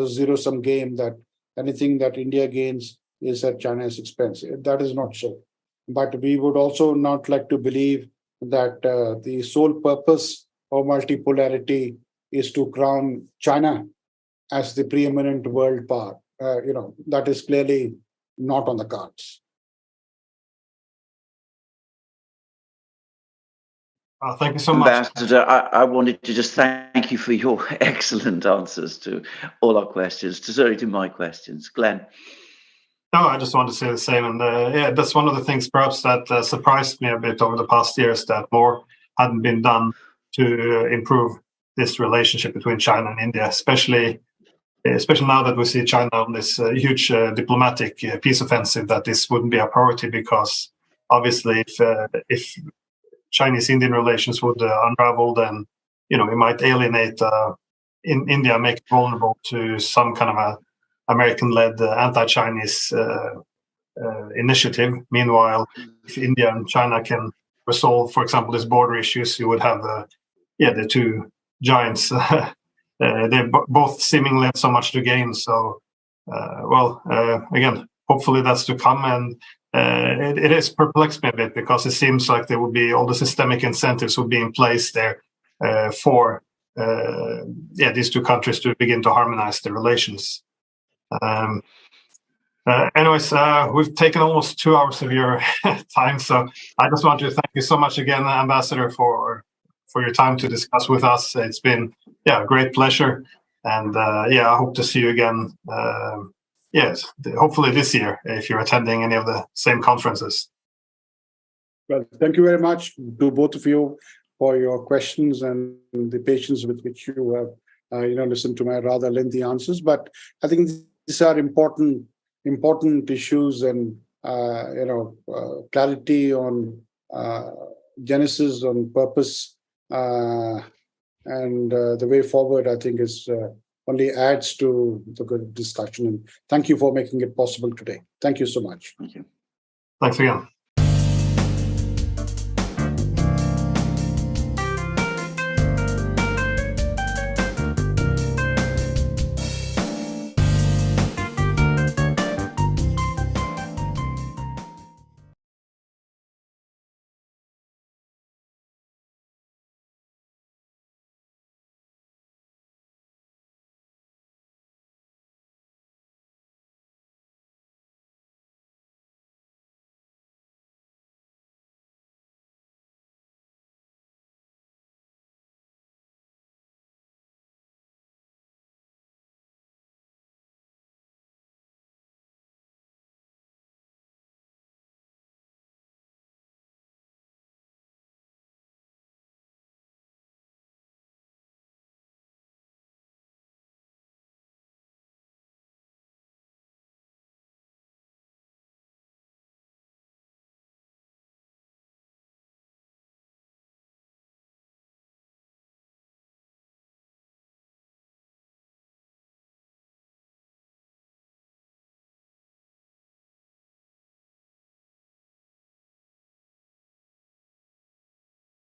zero-sum game, that anything that India gains is at China's expense. That is not so. But we would also not like to believe that the sole purpose of multipolarity is to crown China as the preeminent world power. That is clearly not on the cards. Thank you so much. Ambassador, I wanted to just thank you for your excellent answers to all our questions, to my questions. Glenn? No, I just want to say the same. And that's one of the things perhaps that surprised me a bit over the past years, that more hadn't been done to improve this relationship between China and India, especially now that we see China on this huge diplomatic peace offensive, that this wouldn't be a priority, because obviously if Chinese-Indian relations would unravel, then we might alienate in India, make it vulnerable to some kind of a American-led anti-Chinese initiative. Meanwhile, if India and China can resolve, for example, these border issues, you would have the two giants. They both seemingly have so much to gain. So, again, hopefully that's to come. And it is perplexed me a bit, because it seems like there would be all the systemic incentives would be in place there for these two countries to begin to harmonize their relations. Anyways, we've taken almost 2 hours of your time, so I just want to thank you so much again, Ambassador, for your time to discuss with us. It's been a great pleasure, and I hope to see you again. Yes, hopefully this year if you're attending any of the same conferences. Well, thank you very much to both of you for your questions and the patience with which you have listened to my rather lengthy answers. But I think these are important issues, and clarity on genesis, on purpose, and the way forward, I think, is only adds to the good discussion. And thank you for making it possible today. Thank you so much. Thank you. Thanks again.